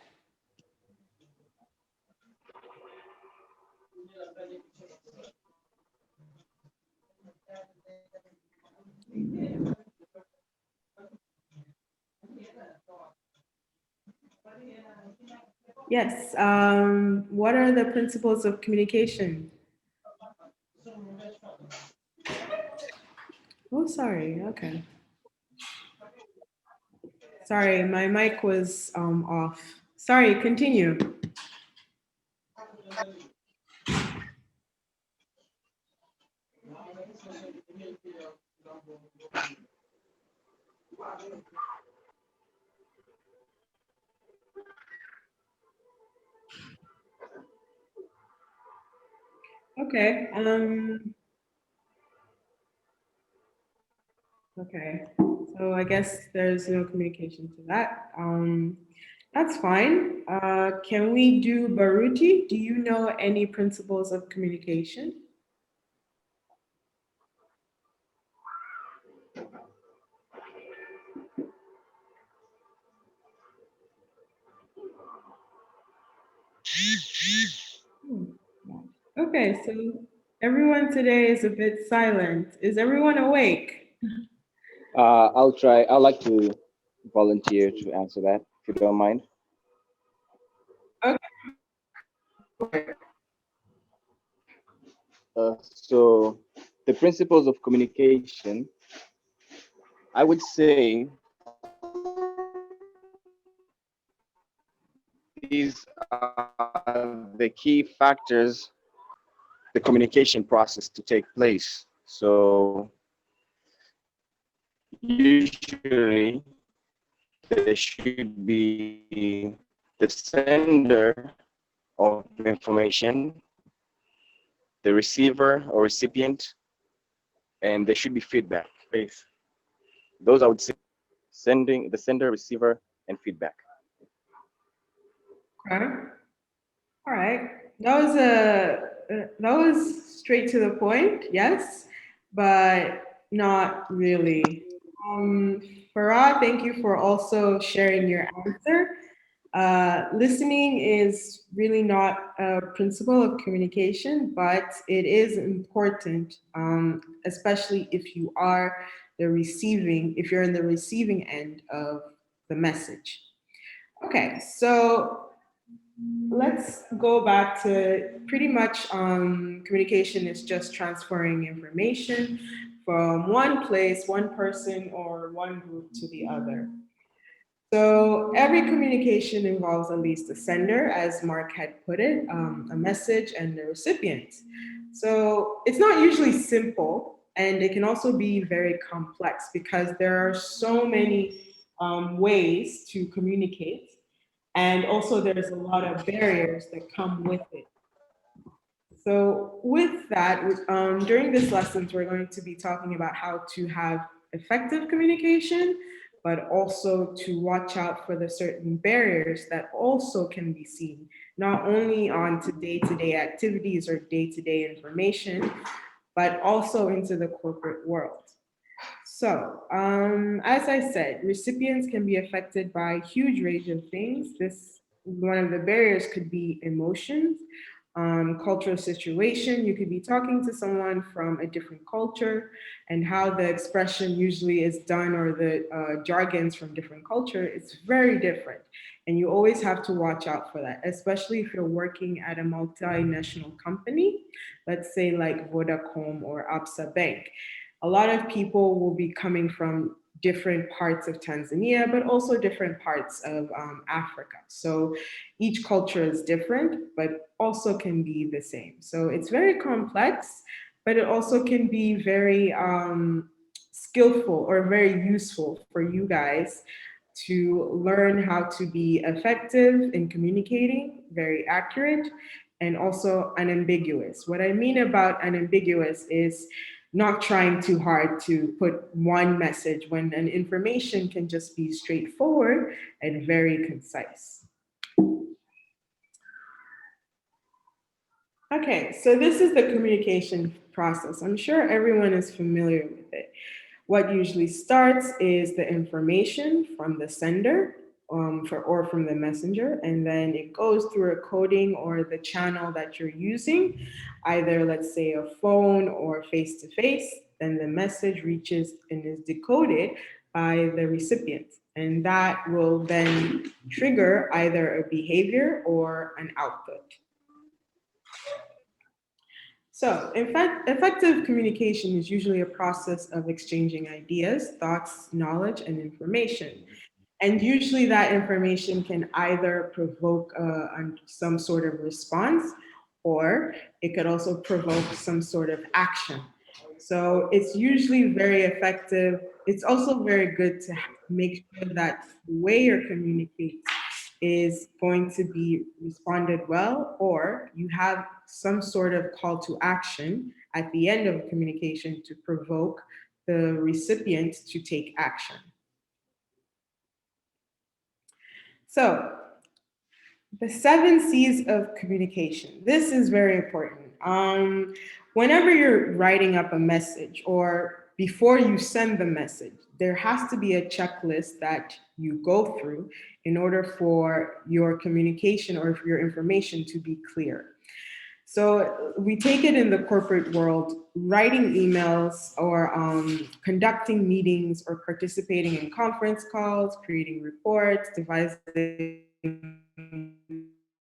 Yes. What are the principles of communication? Oh, sorry. Okay. Sorry, my mic was off. Sorry, continue. Okay. Okay. So I guess there's no communication to that. That's fine. Can we do Baruti? Do you know any principles of communication? Okay, so everyone today is a bit silent. Is everyone awake? I'll try. I'd like to volunteer to answer that, if you don't mind. Okay. So, the principles of communication, I would say these are the key factors the communication process to take place. So usually there should be the sender of information, the receiver or recipient, and there should be feedback. Those I would say the sender, receiver, and feedback. Okay. All right. That was straight to the point, yes, but not really. Farah, thank you for also sharing your answer. Listening is really not a principle of communication, but it is important, especially if you are if you're in the receiving end of the message. Okay, so let's go back to pretty much communication is just transferring information from one place, one person, or one group to the other. So every communication involves at least a sender, as Mark had put it, a message, and the recipient. So it's not usually simple, and it can also be very complex because there are so many ways to communicate. And also there's a lot of barriers that come with it. So with that, during this lessons, we're going to be talking about how to have effective communication, but also to watch out for the certain barriers that also can be seen, not only on to day-to-day activities or day-to-day information, but also into the corporate world. So, as I said, recipients can be affected by a huge range of things. One of the barriers could be emotions, cultural situation. You could be talking to someone from a different culture, and how the expression usually is done, or the jargons from different culture, it's very different. And you always have to watch out for that, especially if you're working at a multinational company, let's say like Vodacom or Absa Bank. A lot of people will be coming from different parts of Tanzania, but also different parts of Africa. So each culture is different, but also can be the same. So it's very complex, but it also can be very skillful or very useful for you guys to learn how to be effective in communicating, very accurate, and also unambiguous. What I mean about unambiguous is not trying too hard to put one message when an information can just be straightforward and very concise. Okay, so this is the communication process. I'm sure everyone is familiar with it. What usually starts is the information from the sender or from the messenger, and then it goes through a coding or the channel that you're using, either let's say a phone or face-to-face, then the message reaches and is decoded by the recipient. And that will then trigger either a behavior or an output. So, in fact, effective communication is usually a process of exchanging ideas, thoughts, knowledge, and information. And usually that information can either provoke some sort of response, or it could also provoke some sort of action. So it's usually very effective. It's also very good to make sure that the way you're communicating is going to be responded well, or you have some sort of call to action at the end of communication to provoke the recipient to take action. So, the 7 C's of communication. This is very important. Whenever you're writing up a message or before you send the message, there has to be a checklist that you go through in order for your communication or for your information to be clear. So we take it in the corporate world, writing emails or conducting meetings or participating in conference calls, creating reports, devising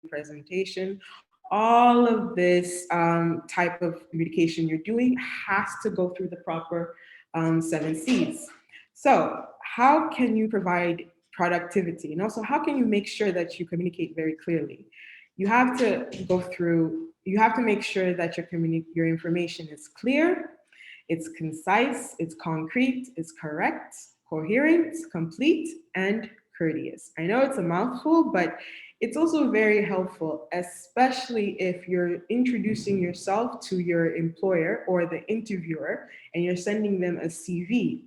presentation. All of this type of communication you're doing has to go through the proper 7 C's. So how can you provide productivity? And also, how can you make sure that you communicate very clearly? You have to make sure that your information is clear, it's concise, it's concrete, it's correct, coherent, complete, and courteous. I know it's a mouthful, but it's also very helpful, especially if you're introducing yourself to your employer or the interviewer and you're sending them a CV.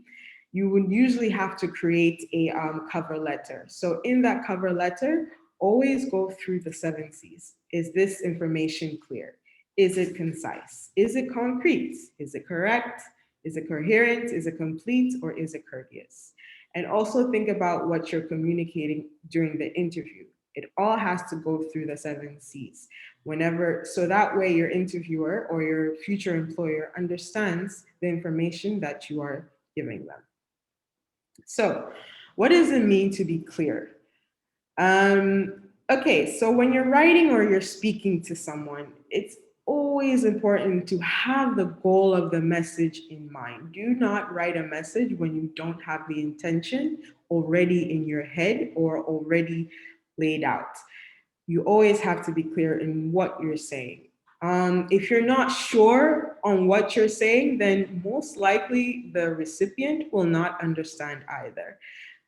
You would usually have to create a cover letter. So in that cover letter, always go through the 7 C's. Is this information clear? Is it concise? Is it concrete? Is it correct? Is it coherent? Is it complete? Or is it courteous? And also think about what you're communicating during the interview. It all has to go through the 7 C's. So that way your interviewer or your future employer understands the information that you are giving them. So what does it mean to be clear? Okay, so when you're writing or you're speaking to someone, it's always important to have the goal of the message in mind. Do not write a message when you don't have the intention already in your head or already laid out. You always have to be clear in what you're saying. If you're not sure on what you're saying, then most likely the recipient will not understand either.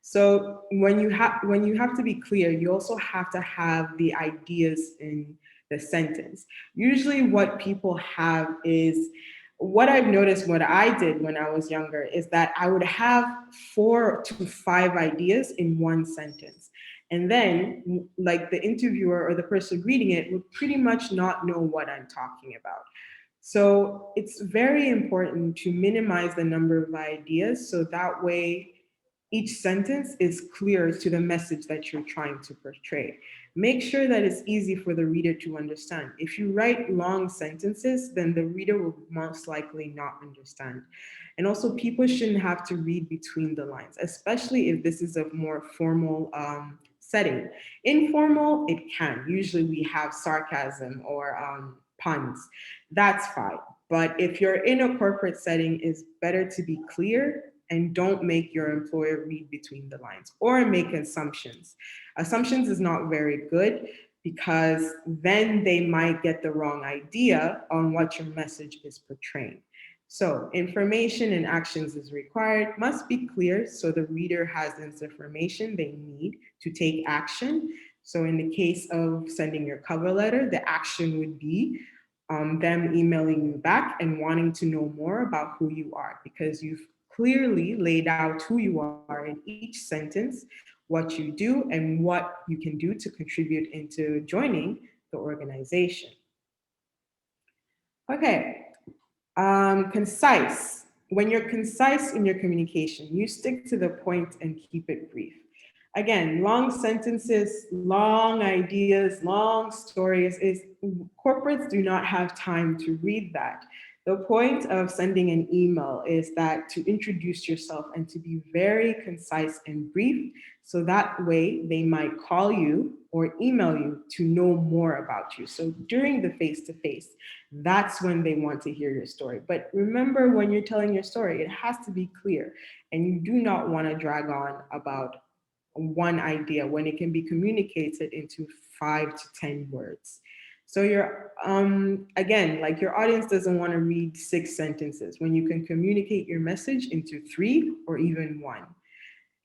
So when you have to be clear, you also have to have the ideas in the sentence. Usually what people have is, what I've noticed, what I did when I was younger, is that I would have 4 to 5 ideas in one sentence. And then, like, the interviewer or the person reading it would pretty much not know what I'm talking about. So it's very important to minimize the number of ideas so that way each sentence is clear to the message that you're trying to portray. Make sure that it's easy for the reader to understand. If you write long sentences, then the reader will most likely not understand. And also, people shouldn't have to read between the lines, especially if this is a more formal setting. Informal, it can. Usually, we have sarcasm or puns. That's fine. But if you're in a corporate setting, it's better to be clear and don't make your employer read between the lines or make assumptions. Assumptions is not very good because then they might get the wrong idea on what your message is portraying. So, information and actions is required, must be clear so the reader has this information they need to take action. So, in the case of sending your cover letter, the action would be them emailing you back and wanting to know more about who you are because you've clearly laid out who you are in each sentence, what you do, and what you can do to contribute into joining the organization. Okay, concise. When you're concise in your communication, you stick to the point and keep it brief. Again, long sentences, long ideas, long stories is corporates do not have time to read that. The point of sending an email is that to introduce yourself and to be very concise and brief so that way they might call you or email you to know more about you. So during the face to face, that's when they want to hear your story. But remember, when you're telling your story, it has to be clear and you do not want to drag on about one idea when it can be communicated into 5 to 10 words. So you're again, like your audience doesn't want to read 6 sentences when you can communicate your message into 3 or even 1.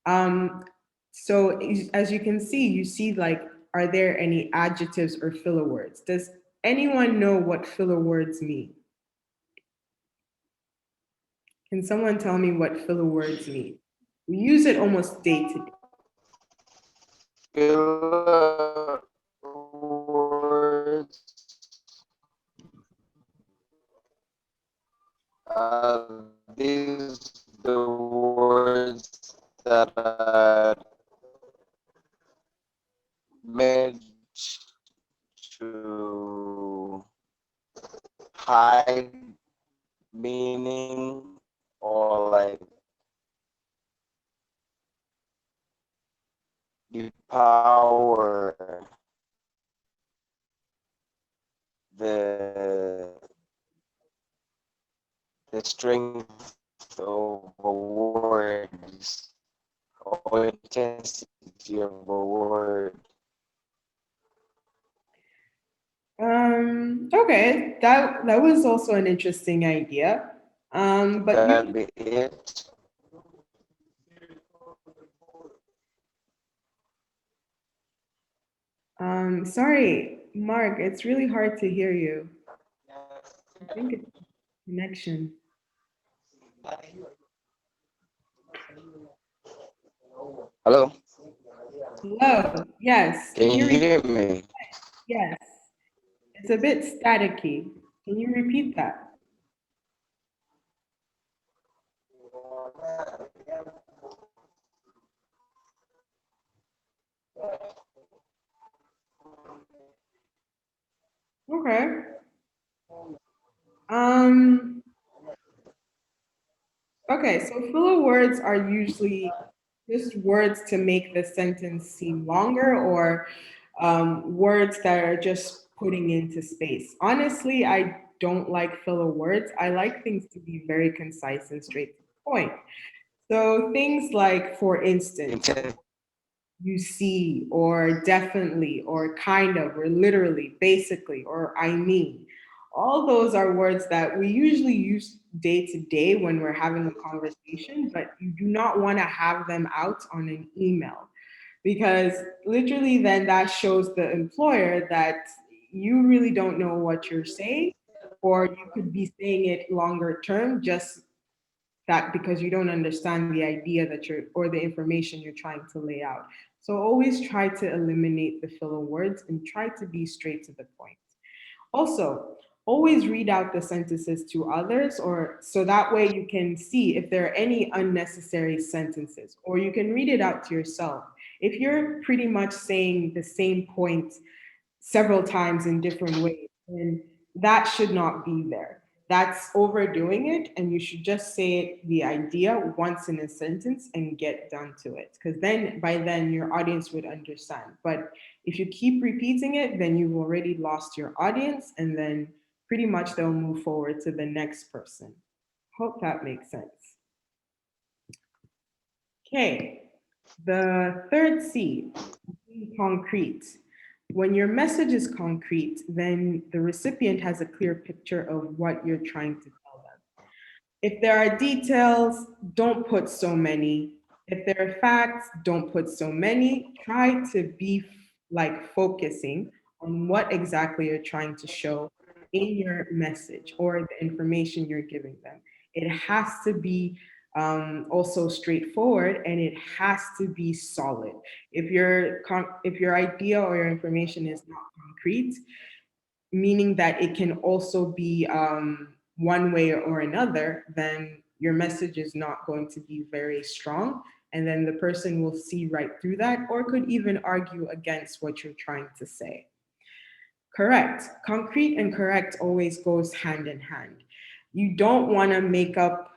Um, so as you can see, you see like, are there any adjectives or filler words? Does anyone know what filler words mean? Can someone tell me what filler words mean? We use it almost day to day. Filler words these the words that are meant to hide meaning or like depower the the strength of a words or intensity of a word. Okay, that was also an interesting idea. But That be it. sorry, Mark, it's really hard to hear you. I think it's connection. Hello, Hello. Yes. can Can you you repeat? hear me? Yes. It's a bit staticky. Can you repeat that? Okay. Um, okay, so filler words are usually just words to make the sentence seem longer or words that are just putting into space. Honestly, I don't like filler words. I like things to be very concise and straight to the point. So things like, for instance, Inten- you see, or definitely, or kind of, or literally, basically, or I mean. All those are words that we usually use day to day when we're having a conversation, but you do not want to have them out on an email, because literally then that shows the employer that you really don't know what you're saying, or you could be saying it longer term, just that because you don't understand the idea that you're, or the information you're trying to lay out. So always try to eliminate the filler words and try to be straight to the point. Also, always read out the sentences to others, or so that way you can see if there are any unnecessary sentences, or you can read it out to yourself. If you're pretty much saying the same point several times in different ways, then that should not be there. That's overdoing it, and you should just say the idea once in a sentence and get done to it. Because then, by then, your audience would understand. But if you keep repeating it, then you've already lost your audience, and then pretty much they'll move forward to the next person. Hope that makes sense. Okay, the third C, being concrete. When your message is concrete, then the recipient has a clear picture of what you're trying to tell them. If there are details, don't put so many. If there are facts, don't put so many. Try to be like focusing on what exactly you're trying to show in your message or the information you're giving them. It has to be also straightforward, and it has to be solid. If your idea or your information is not concrete, meaning that it can also be one way or another, then your message is not going to be very strong. And then the person will see right through that, or could even argue against what you're trying to say. Correct. Concrete and correct always goes hand in hand. You don't want to make up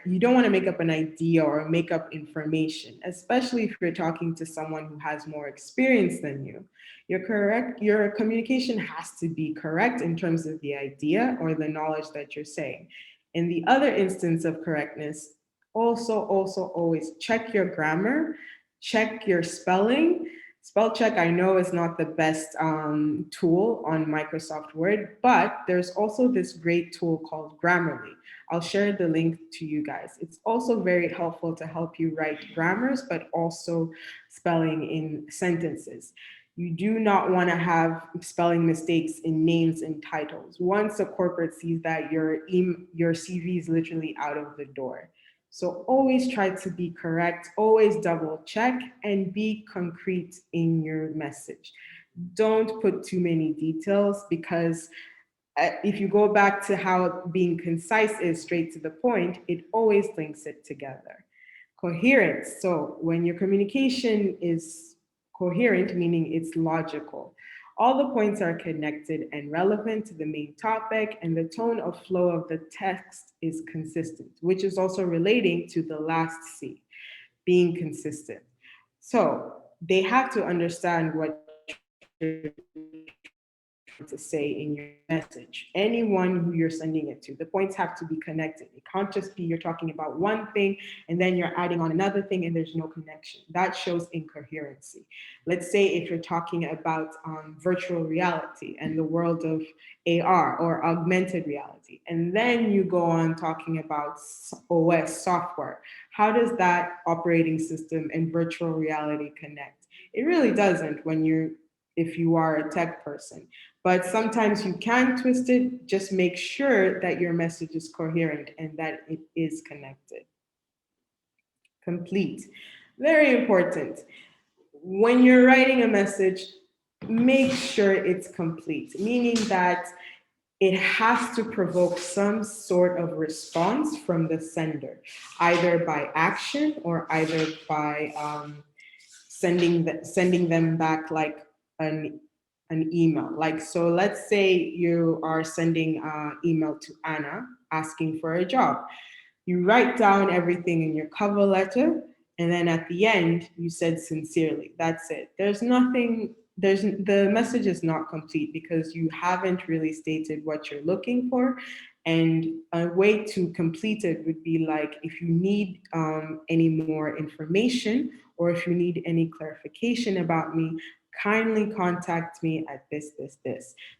you don't want to make up an idea or make up information, especially if you're talking to someone who has more experience than you. Your communication has to be correct in terms of the idea or the knowledge that you're saying. In the other instance of correctness, also always check your grammar, check your spelling. Spell check, I know, is not the best tool on Microsoft Word, but there's also this great tool called Grammarly. I'll share the link to you guys. It's also very helpful to help you write grammars, but also spelling in sentences. You do not want to have spelling mistakes in names and titles. Once a corporate sees that, your CV is literally out of the door. So always try to be correct, always double check, and be concrete in your message. Don't put too many details, because if you go back to how being concise is straight to the point, it always links it together. Coherence. So when your communication is coherent, meaning it's logical, all the points are connected and relevant to the main topic, and the tone of flow of the text is consistent, which is also relating to the last C, being consistent. So they have to understand what you're to say in your message. Anyone who you're sending it to, the points have to be connected. It can't just be you're talking about one thing and then you're adding on another thing and there's no connection. That shows incoherency. Let's say if you're talking about virtual reality and the world of AR or augmented reality, and then you go on talking about OS software. How does that operating system and virtual reality connect? It really doesn't if you are a tech person. But sometimes you can twist it. Just make sure that your message is coherent and that it is connected. Complete. Very important. When you're writing a message, make sure it's complete, meaning that it has to provoke some sort of response from the sender, either by action or either by sending them back like an email. Like, so let's say you are sending an email to Anna asking for a job. You write down everything in your cover letter, and then at the end, you said sincerely. That's it. The message is not complete because you haven't really stated what you're looking for. And a way to complete it would be like, if you need any more information or if you need any clarification about me, kindly contact me at this.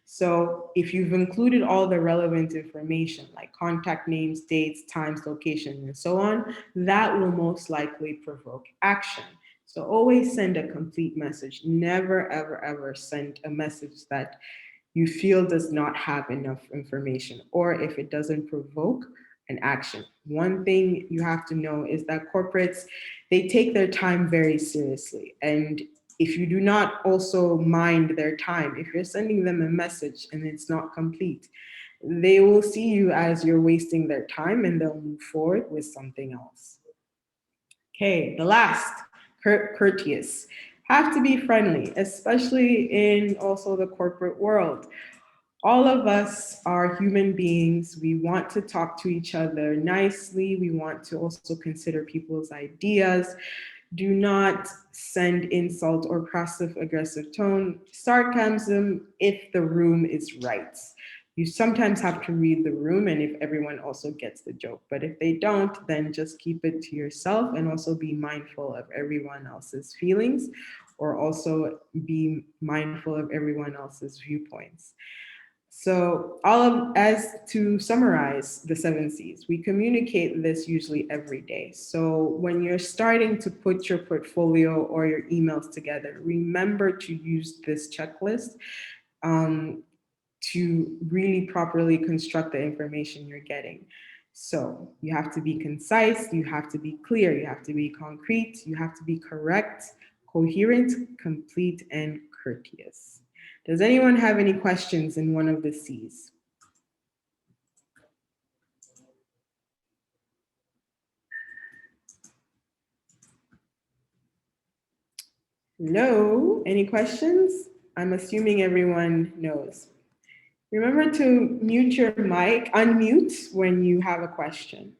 So if you've included all the relevant information like contact names, dates, times, location, and so on, that will most likely provoke action. So always send a complete message. Never, ever, ever send a message that you feel does not have enough information, or if it doesn't provoke an action. One thing you have to know is that corporates, they take their time very seriously. And if you do not also mind their time, if you're sending them a message and it's not complete, they will see you as you're wasting their time and they'll move forward with something else. Okay, the last, courteous. Have to be friendly, especially in also the corporate world. All of us are human beings. We want to talk to each other nicely. We want to also consider people's ideas. Do not send insult or passive aggressive tone, sarcasm if the room is right. You sometimes have to read the room and if everyone also gets the joke. But if they don't, then just keep it to yourself and also be mindful of everyone else's feelings, or also be mindful of everyone else's viewpoints. So as to summarize the 7 C's, we communicate this usually every day. So when you're starting to put your portfolio or your emails together, remember to use this checklist to really properly construct the information you're getting. So you have to be concise, you have to be clear, you have to be concrete, you have to be correct, coherent, complete, and courteous. Does anyone have any questions in one of the C's? No? Any questions? I'm assuming everyone knows. Remember to mute your mic, unmute when you have a question.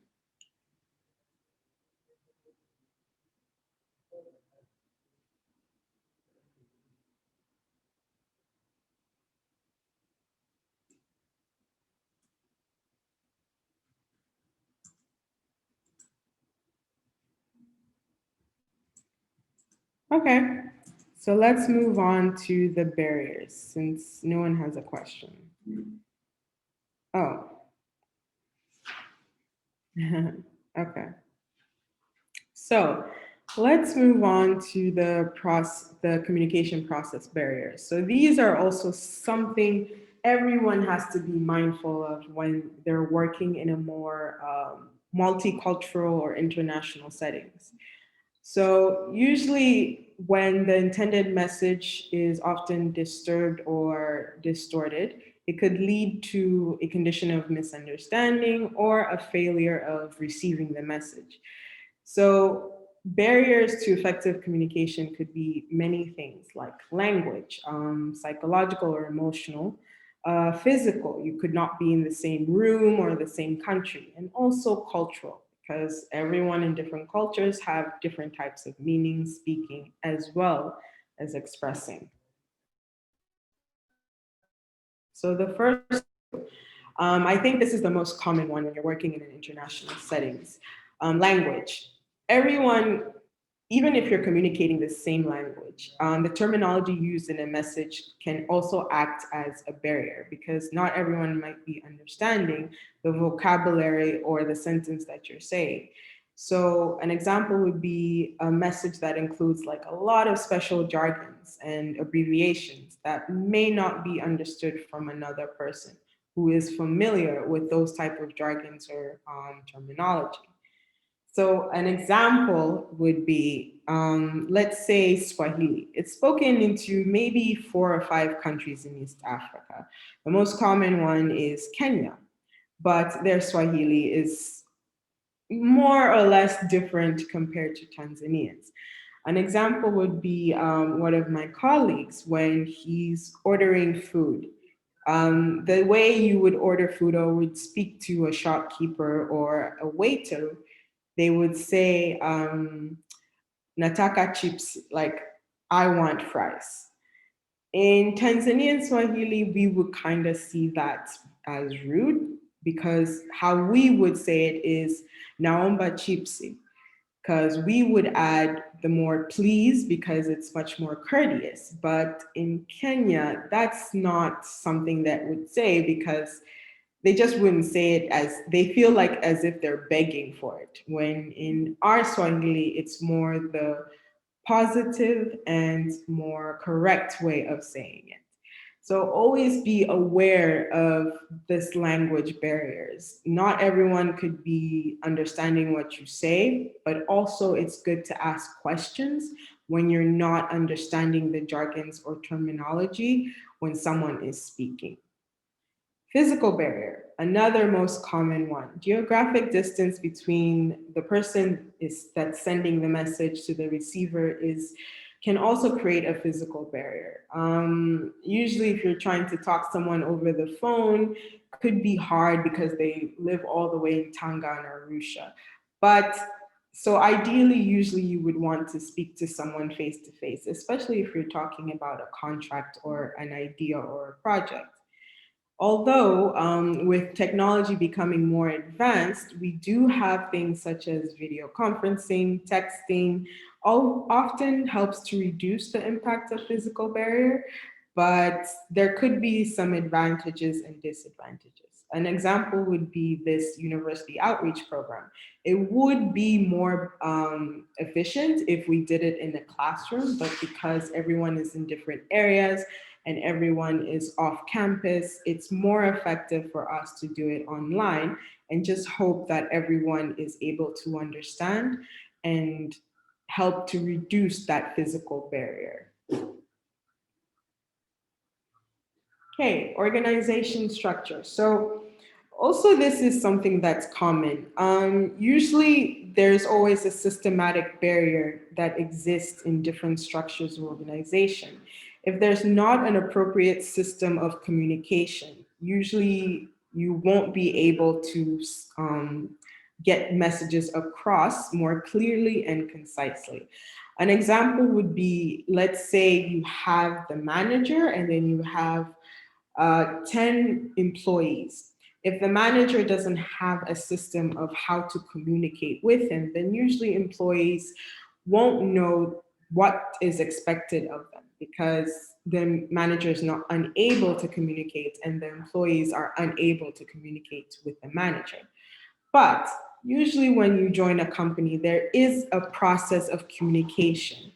Okay, so let's move on to the barriers since no one has a question. Oh. Okay. So let's move on to the communication process barriers. So these are also something everyone has to be mindful of when they're working in a more multicultural or international settings. So usually when the intended message is often disturbed or distorted, it could lead to a condition of misunderstanding or a failure of receiving the message. So barriers to effective communication could be many things like language, psychological or emotional, physical, you could not be in the same room or the same country, and also cultural, because everyone in different cultures have different types of meaning, speaking, as well as expressing. So the first, I think this is the most common one when you're working in an international settings, language. Everyone, even if you're communicating the same language, the terminology used in a message can also act as a barrier because not everyone might be understanding the vocabulary or the sentence that you're saying. So an example would be a message that includes like a lot of special jargons and abbreviations that may not be understood from another person who is familiar with those type of jargons or terminology. So an example would be, let's say Swahili. It's spoken into maybe 4 or 5 countries in East Africa. The most common one is Kenya, but their Swahili is more or less different compared to Tanzanians. An example would be one of my colleagues when he's ordering food. The way you would order food or would speak to a shopkeeper or a waiter, they would say, nataka chips, like, I want fries. In Tanzanian Swahili, we would kind of see that as rude because how we would say it is naomba chipsi. because we would add the more please because it's much more courteous. But in Kenya, that's not something that would say because they just wouldn't say it as they feel like as if they're begging for it. When in our Swahili, it's more the positive and more correct way of saying it. So always be aware of this language barriers. Not everyone could be understanding what you say, but also it's good to ask questions when you're not understanding the jargons or terminology when someone is speaking. Physical barrier, another most common one. Geographic distance between the person that's sending the message to the receiver can also create a physical barrier. Usually if you're trying to talk to someone over the phone, could be hard because they live all the way in Tanga and Arusha. But so ideally, usually you would want to speak to someone face to face, especially if you're talking about a contract or an idea or a project. Although with technology becoming more advanced, we do have things such as video conferencing, texting, all often helps to reduce the impact of physical barrier, but there could be some advantages and disadvantages. An example would be this university outreach program. It would be more efficient if we did it in a classroom, but because everyone is in different areas, and everyone is off campus, it's more effective for us to do it online and just hope that everyone is able to understand and help to reduce that physical barrier. Okay, organization structure. So also this is something that's common. Usually there's always a systematic barrier that exists in different structures of organization. If there's not an appropriate system of communication, usually you won't be able to get messages across more clearly and concisely. An example would be, let's say you have the manager and then you have 10 employees. If the manager doesn't have a system of how to communicate with him, then usually employees won't know what is expected of them because the manager is not unable to communicate and the employees are unable to communicate with the manager. But usually when you join a company, there is a process of communication.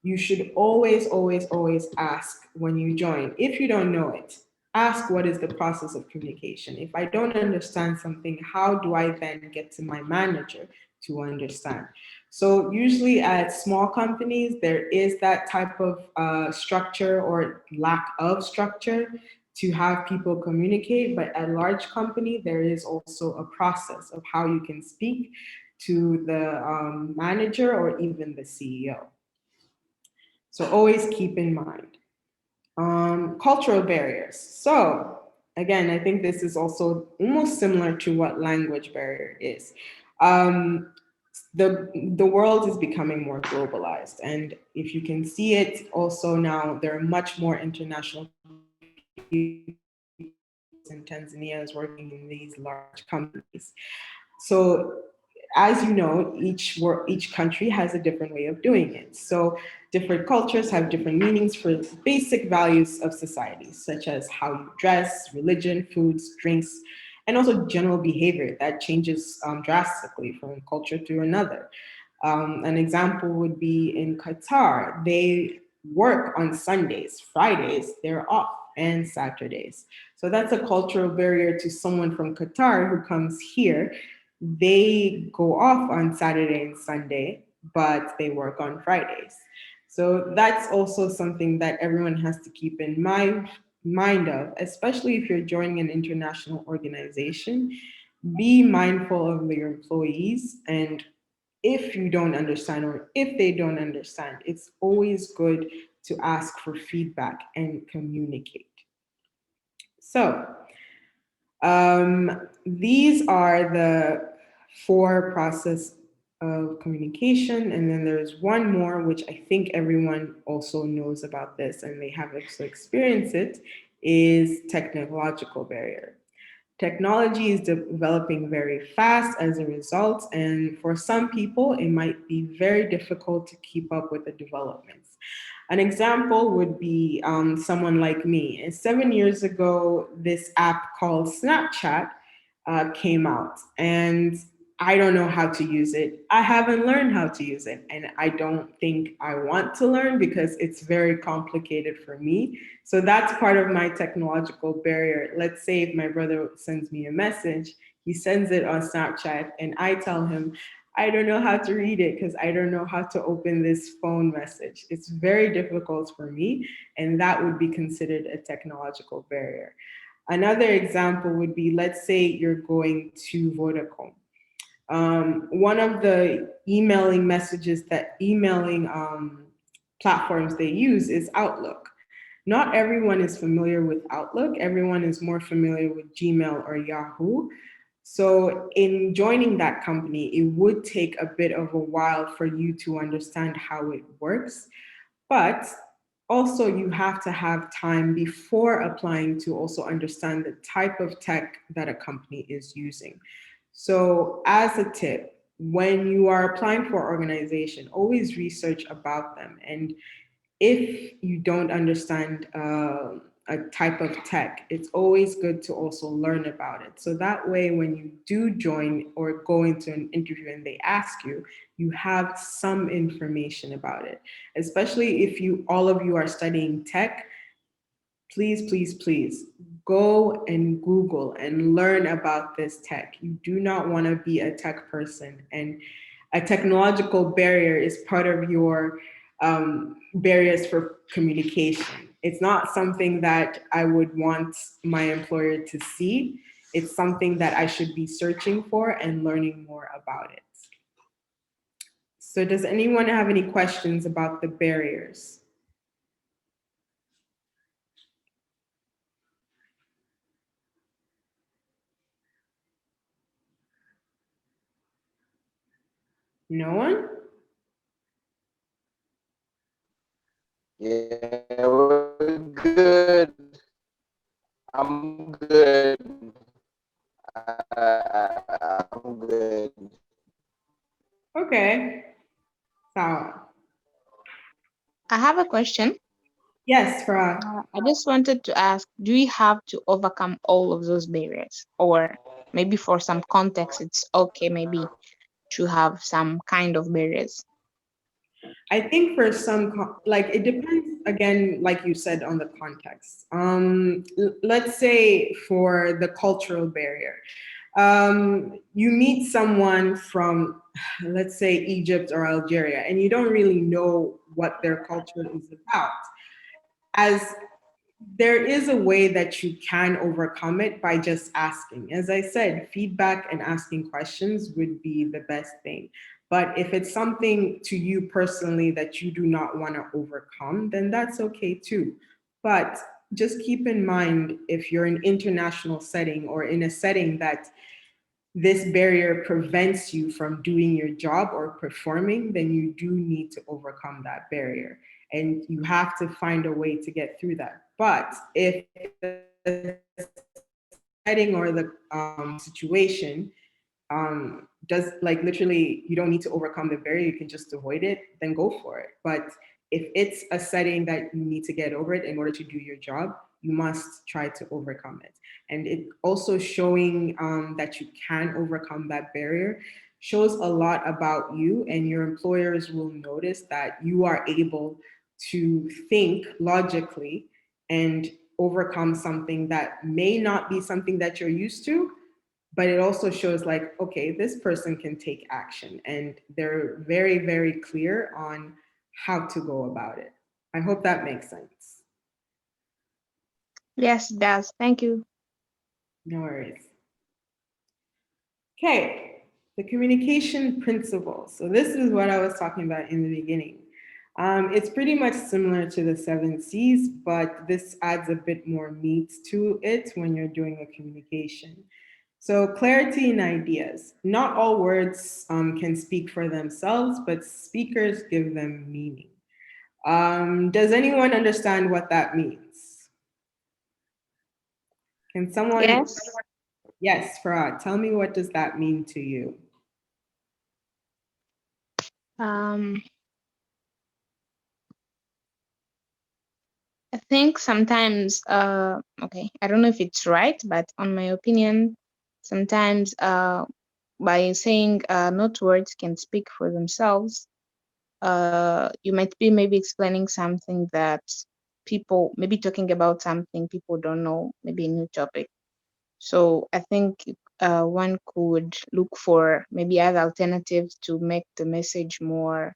You should always, always, always ask when you join. If you don't know it, ask what is the process of communication. If I don't understand something, how do I then get to my manager to understand? So usually at small companies, there is that type of structure or lack of structure to have people communicate, but at large company, there is also a process of how you can speak to the manager or even the CEO. So always keep in mind. Cultural barriers. So again, I think this is also almost similar to what language barrier is. The world is becoming more globalized, and if you can see it also now, there are much more international people in Tanzania is working in these large companies. So as you know, each country has a different way of doing it. So different cultures have different meanings for basic values of society, such as how you dress, religion, foods, drinks, and also general behavior that changes drastically from culture to another. An example would be in Qatar, they work on Sundays, Fridays, they're off, and Saturdays. So that's a cultural barrier to someone from Qatar who comes here. They go off on Saturday and Sunday, but they work on Fridays. So that's also something that everyone has to keep in mind of, especially if you're joining an international organization. Be mindful of your employees, and if you don't understand or if they don't understand, it's always good to ask for feedback and communicate. So these are the 4 process of communication. And then there's one more, which I think everyone also knows about this and they have also experienced it, is technological barrier. Technology is developing very fast as a result, and for some people, it might be very difficult to keep up with the developments. An example would be someone like me. And 7 years ago, this app called Snapchat came out, and I don't know how to use it. I haven't learned how to use it, and I don't think I want to learn because it's very complicated for me. So that's part of my technological barrier. Let's say if my brother sends me a message, he sends it on Snapchat, and I tell him, I don't know how to read it because I don't know how to open this phone message. It's very difficult for me, and that would be considered a technological barrier. Another example would be, let's say you're going to Vodacom. One of the emailing platforms they use is Outlook. Not everyone is familiar with Outlook. Everyone is more familiar with Gmail or Yahoo. So in joining that company, it would take a bit of a while for you to understand how it works. But also you have to have time before applying to also understand the type of tech that a company is using. So as a tip, when you are applying for an organization, always research about them. And if you don't understand a type of tech, it's always good to also learn about it. So that way, when you do join or go into an interview and they ask you, you have some information about it. Especially if all of you are studying tech, please, please, please go and Google and learn about this tech. You do not want to be a tech person, and a technological barrier is part of your barriers for communication. It's not something that I would want my employer to see. It's something that I should be searching for and learning more about it. So does anyone have any questions about the barriers? No one? Yeah, we're good. I'm good. I'm good. Okay. Sawa. I have a question. Yes, Farah. I just wanted to ask, do we have to overcome all of those barriers? Or maybe for some context, it's okay maybe to have some kind of barriers. I think for some, like it depends again, like you said, on the context. Let's say for the cultural barrier, you meet someone from, let's say, Egypt or Algeria, and you don't really know what their culture is about. As there is a way that you can overcome it by just asking. As I said, feedback and asking questions would be the best thing. But if it's something to you personally that you do not want to overcome, then that's okay too. But just keep in mind, if you're in an international setting or in a setting that this barrier prevents you from doing your job or performing, then you do need to overcome that barrier. And you have to find a way to get through that. But if the setting or the situation does, like, literally you don't need to overcome the barrier, you can just avoid it, then go for it. But if it's a setting that you need to get over it in order to do your job, you must try to overcome it. And it also showing that you can overcome that barrier shows a lot about you, and your employers will notice that you are able to think logically and overcome something that may not be something that you're used to, but it also shows like, okay, this person can take action, and they're very, very clear on how to go about it. I hope that makes sense. Yes, it does. Thank you. No worries. Okay, the communication principles. So this is what I was talking about in the beginning. It's pretty much similar to the 7 C's, but this adds a bit more meat to it when you're doing a communication. So clarity in ideas. Not all words can speak for themselves, but speakers give them meaning. Does anyone understand what that means? Can someone? Yes. Yes, Farah, tell me, what does that mean to you? Um, I think sometimes, okay, I don't know if it's right, but on my opinion, sometimes by saying not words can speak for themselves, you might be maybe explaining something that people, maybe talking about something people don't know, maybe a new topic. So I think one could look for maybe other alternatives to make the message more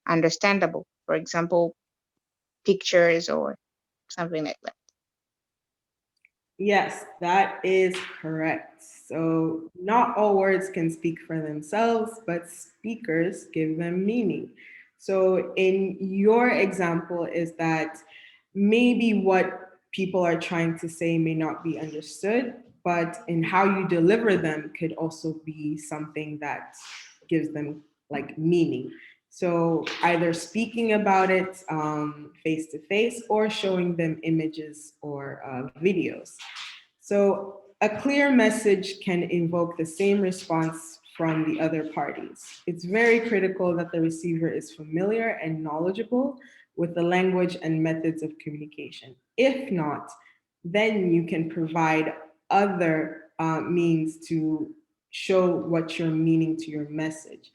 understandable. For example, pictures or something like that. Yes, that is correct. So, not all words can speak for themselves, but speakers give them meaning. So, in your example, is that maybe what people are trying to say may not be understood, but in how you deliver them could also be something that gives them like meaning. So either speaking about it face to face or showing them images or videos. So a clear message can invoke the same response from the other parties. It's very critical that the receiver is familiar and knowledgeable with the language and methods of communication. If not, then you can provide other means to show what you're meaning to your message.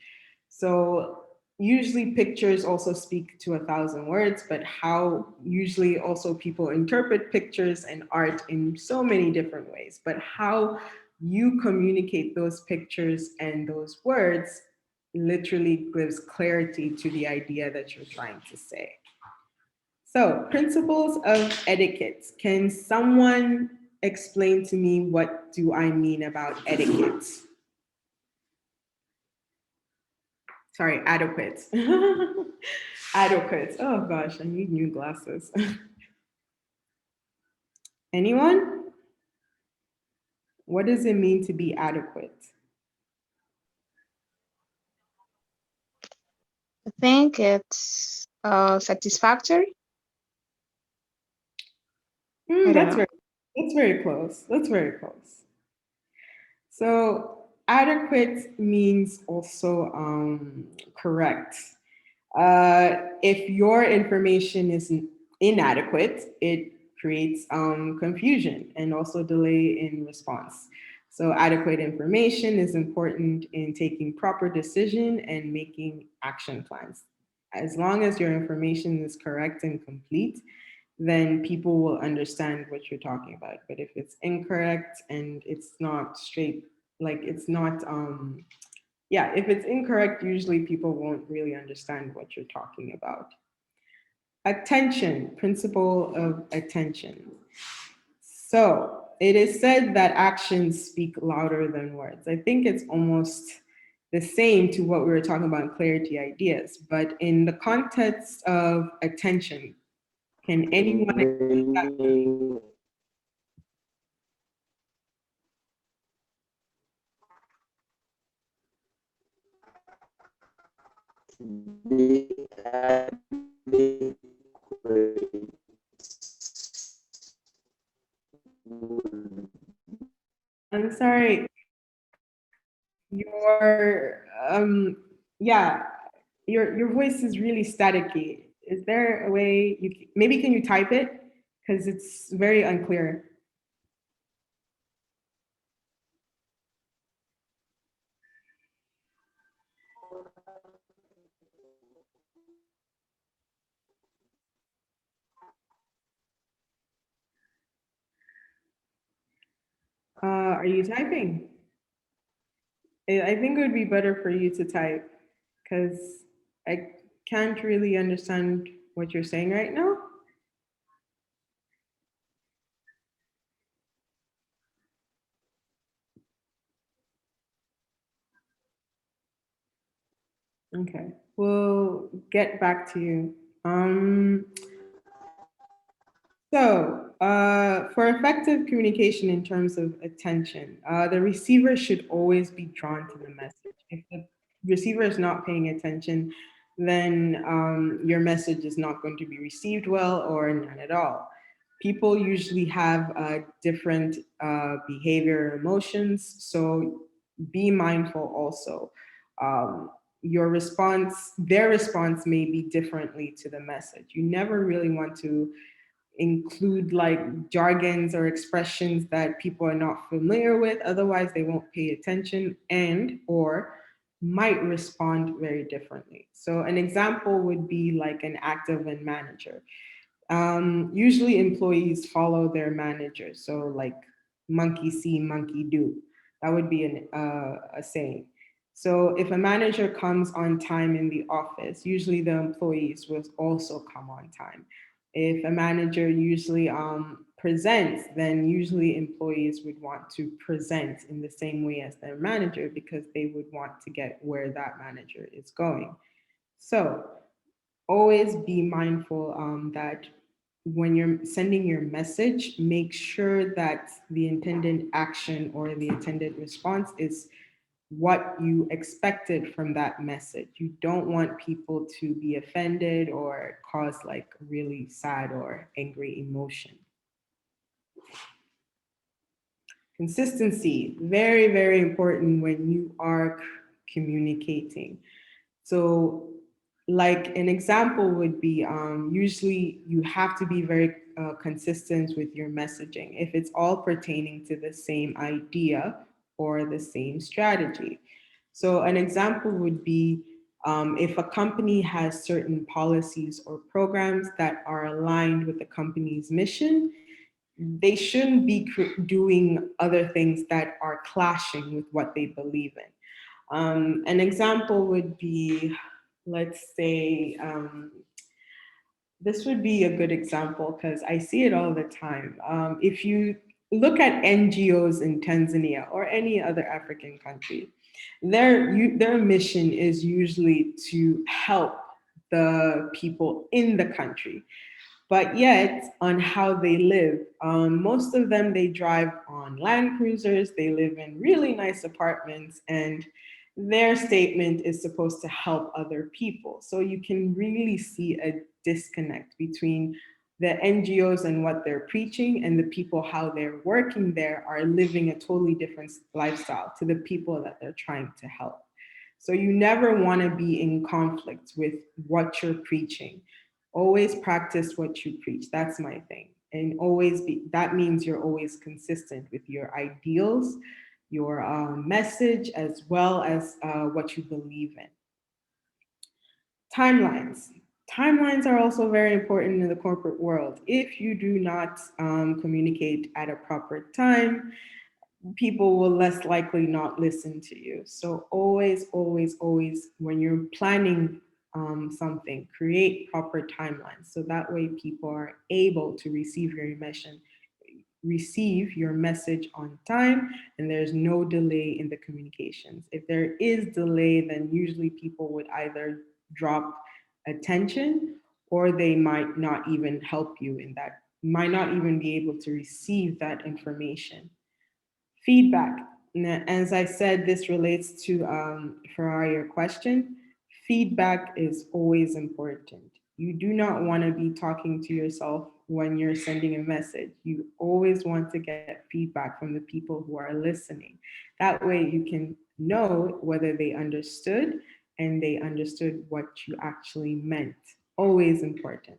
So usually pictures also speak to 1,000 words, but how usually also people interpret pictures and art in so many different ways, but how you communicate those pictures and those words literally gives clarity to the idea that you're trying to say. So, principles of etiquette. Can someone explain to me what do I mean about etiquette? Sorry, adequate. Adequate. Oh gosh, I need new glasses. Anyone? What does it mean to be adequate? I think it's satisfactory. I don't That's know. very close. That's very close. So adequate means also correct. If your information is inadequate, it creates confusion and also delay in response. So adequate information is important in taking proper decision and making action plans. As long as your information is correct and complete, then people will understand what you're talking about. But if it's incorrect and it's not straight, like it's not yeah, if it's incorrect, usually people won't really understand what you're talking about. Attention, principle of attention. So it is said that actions speak louder than words. I think it's almost the same to what we were talking about in clarity ideas, but in the context of attention, can anyone explain that? I'm sorry, your yeah, your voice is really staticky. Is there a way maybe can you type it? Because it's very unclear. Are you typing? I think it would be better for you to type because I can't really understand what you're saying right now. Okay, we'll get back to you. For effective communication in terms of attention, the receiver should always be drawn to the message. If the receiver is not paying attention, then your message is not going to be received well or none at all. people usually have different behavior, emotions, so be mindful also. Their response may be differently to the message. You never really want to include like jargons or expressions that people are not familiar with, otherwise they won't pay attention and or might respond very differently. So an example would be like an active and manager. Usually employees follow their manager. So like monkey see, monkey do. That would be a saying. So if a manager comes on time in the office, usually the employees will also come on time. If a manager usually presents, then usually employees would want to present in the same way as their manager because they would want to get where that manager is going. So always be mindful that when you're sending your message, make sure that the intended action or the intended response is what you expected from that message. You don't want people to be offended or cause like really sad or angry emotion. Consistency, very, very important when you are communicating. So like an example would be usually you have to be very consistent with your messaging if it's all pertaining to the same idea or the same strategy. So an example would be if a company has certain policies or programs that are aligned with the company's mission, they shouldn't be doing other things that are clashing with what they believe in. An example would be, let's say, this would be a good example because I see it all the time. If you look at NGOs in Tanzania or any other African country, their mission is usually to help the people in the country, but yet on how they live. Most of them, they drive on Land Cruisers, they live in really nice apartments, and their statement is supposed to help other people. So you can really see a disconnect between the NGOs and what they're preaching and the people, how they're working there, are living a totally different lifestyle to the people that they're trying to help. So you never want to be in conflict with what you're preaching. Always practice what you preach. That's my thing. And always be, that means you're always consistent with your ideals, your message, as well as what you believe in. Timelines. Timelines are also very important in the corporate world. If you do not communicate at a proper time, people will less likely not listen to you. So always, always, always, when you're planning something, create proper timelines. So that way people are able to receive your message on time and there's no delay in the communications. If there is delay, then usually people would either drop attention or they might not even help you in that, might not even be able to receive that information. Feedback. As I said, this relates to Ferrari, your question. Feedback is always important. You do not want to be talking to yourself when you're sending a message. You always want to get feedback from the people who are listening. That way you can know whether they understood and they understood what you actually meant. Always important.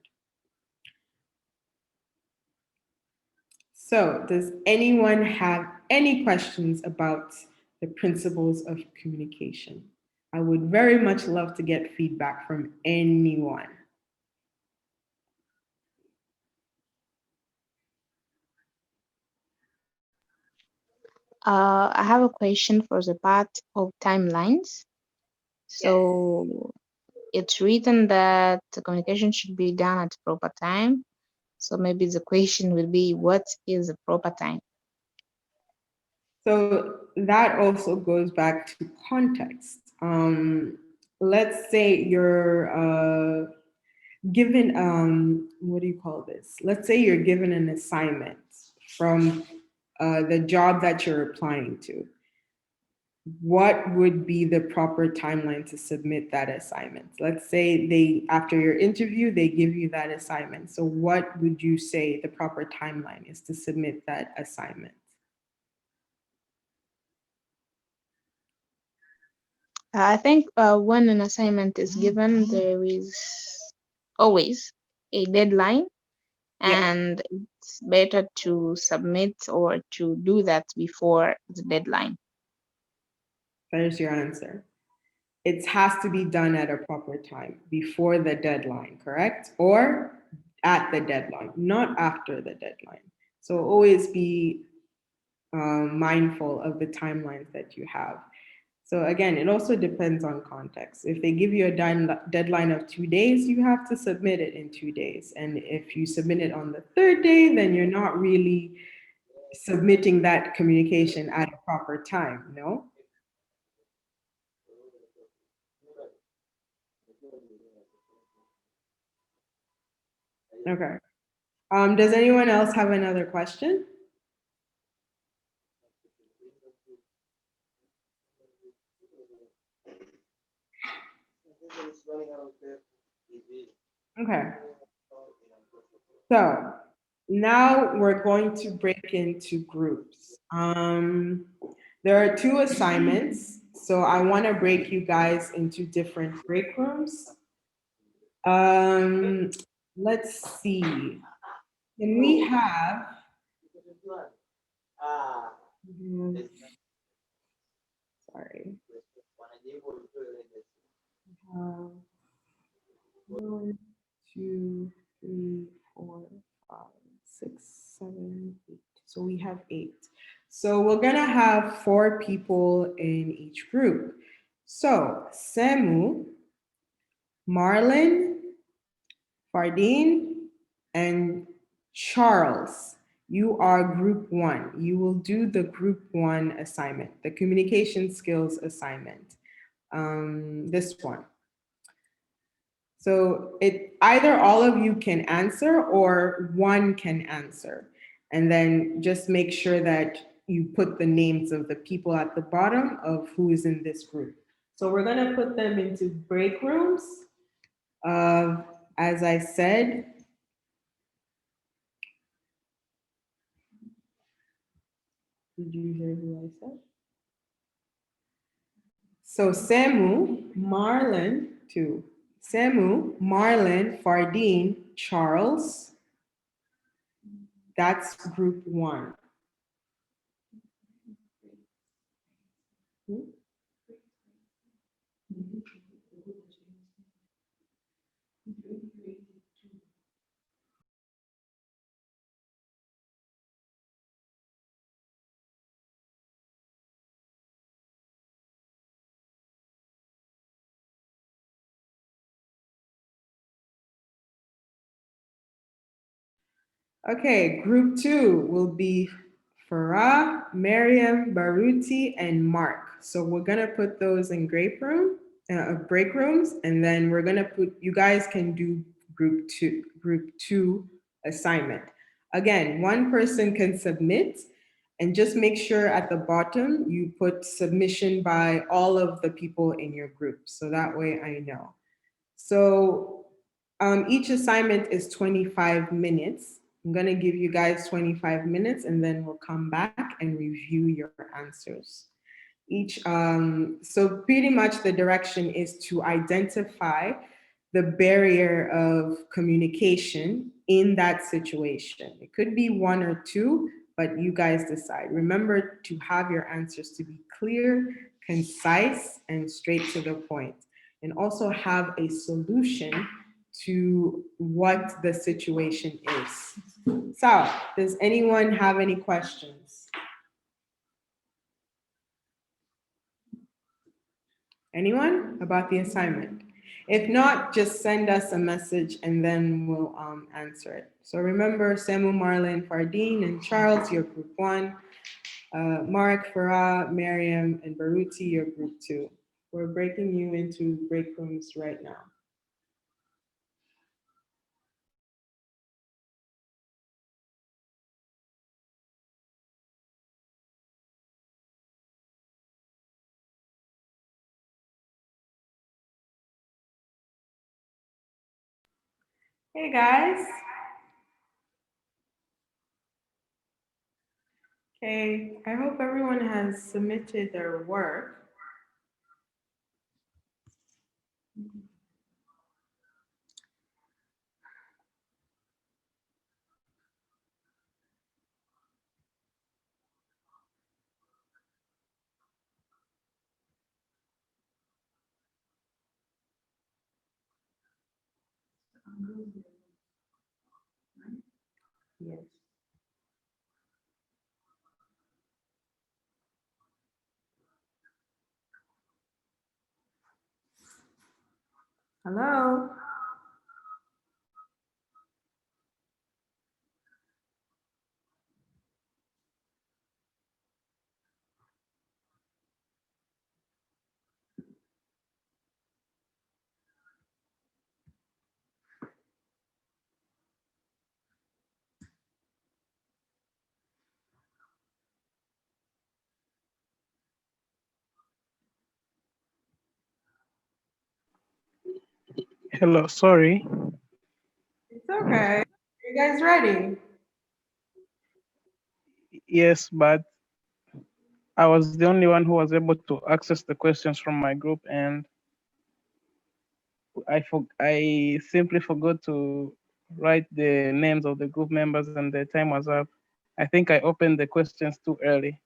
So, does anyone have any questions about the principles of communication? I would very much love to get feedback from anyone. I have a question for the part of timelines. So it's written that the communication should be done at proper time. So maybe the question will be, what is the proper time? So that also goes back to context. Let's say you're given, what do you call this? Let's say you're given an assignment from the job that you're applying to. what would be the proper timeline to submit that assignment? Let's say they, after your interview, they give you that assignment. So what would you say the proper timeline is to submit that assignment? I think when an assignment is given, there is always a deadline, Yeah, and it's better to submit or to do that before the deadline. there's your answer. It has to be done at a proper time before the deadline, correct? Or at the deadline, not after the deadline. So always be mindful of the timelines that you have. So again, it also depends on context. If they give you a deadline of 2 days, you have to submit it in 2 days. And if you submit it on the third day, then you're not really submitting that communication at a proper time, no? Okay. Does anyone else have another question? Okay. So now we're going to break into groups. There are 2 assignments. So I want to break you guys into different break rooms. Um, let's see. Can we have, sorry. 1, 2, 3, 4, 5, 6, 7, 8. So we have 8. So we're gonna have 4 people in each group. So Semu, Marlon, Fardine, and Charles, you are group 1. You will do the group 1 assignment, the communication skills assignment. This one. So it either all of you can answer or one can answer. And then just make sure that you put the names of the people at the bottom of who is in this group. So we're gonna put them into break rooms. As I said, did you hear who I said? So Semu, Marlon, 2. Semu, Marlon, Fardine, Charles. That's group 1. Okay, group 2 will be Farah, Miriam, Baruti, and Mark. So we're gonna put those in break rooms, and then we're gonna put, you guys can do group two assignment. Again, one person can submit, and just make sure at the bottom you put submission by all of the people in your group. So that way I know. So each assignment is 25 minutes. I'm gonna give you guys 25 minutes and then we'll come back and review your answers. So pretty much the direction is to identify the barrier of communication in that situation. It could be 1 or 2, but you guys decide. Remember to have your answers to be clear, concise, and straight to the point. And also have a solution to what the situation is. So, does anyone have any questions? Anyone about the assignment? If not, just send us a message and then we'll answer it. So remember, Semu, Marlon, Fardine, and Charles, your group 1. Mark, Farah, Miriam, and Baruti, your group 2. We're breaking you into break rooms right now. Hey guys. Okay, I hope everyone has submitted their work. Yes. Hello. Hello, sorry. It's okay. Are you guys ready? Yes, but I was the only one who was able to access the questions from my group, and I simply forgot to write the names of the group members, and the time was up. I think I opened the questions too early.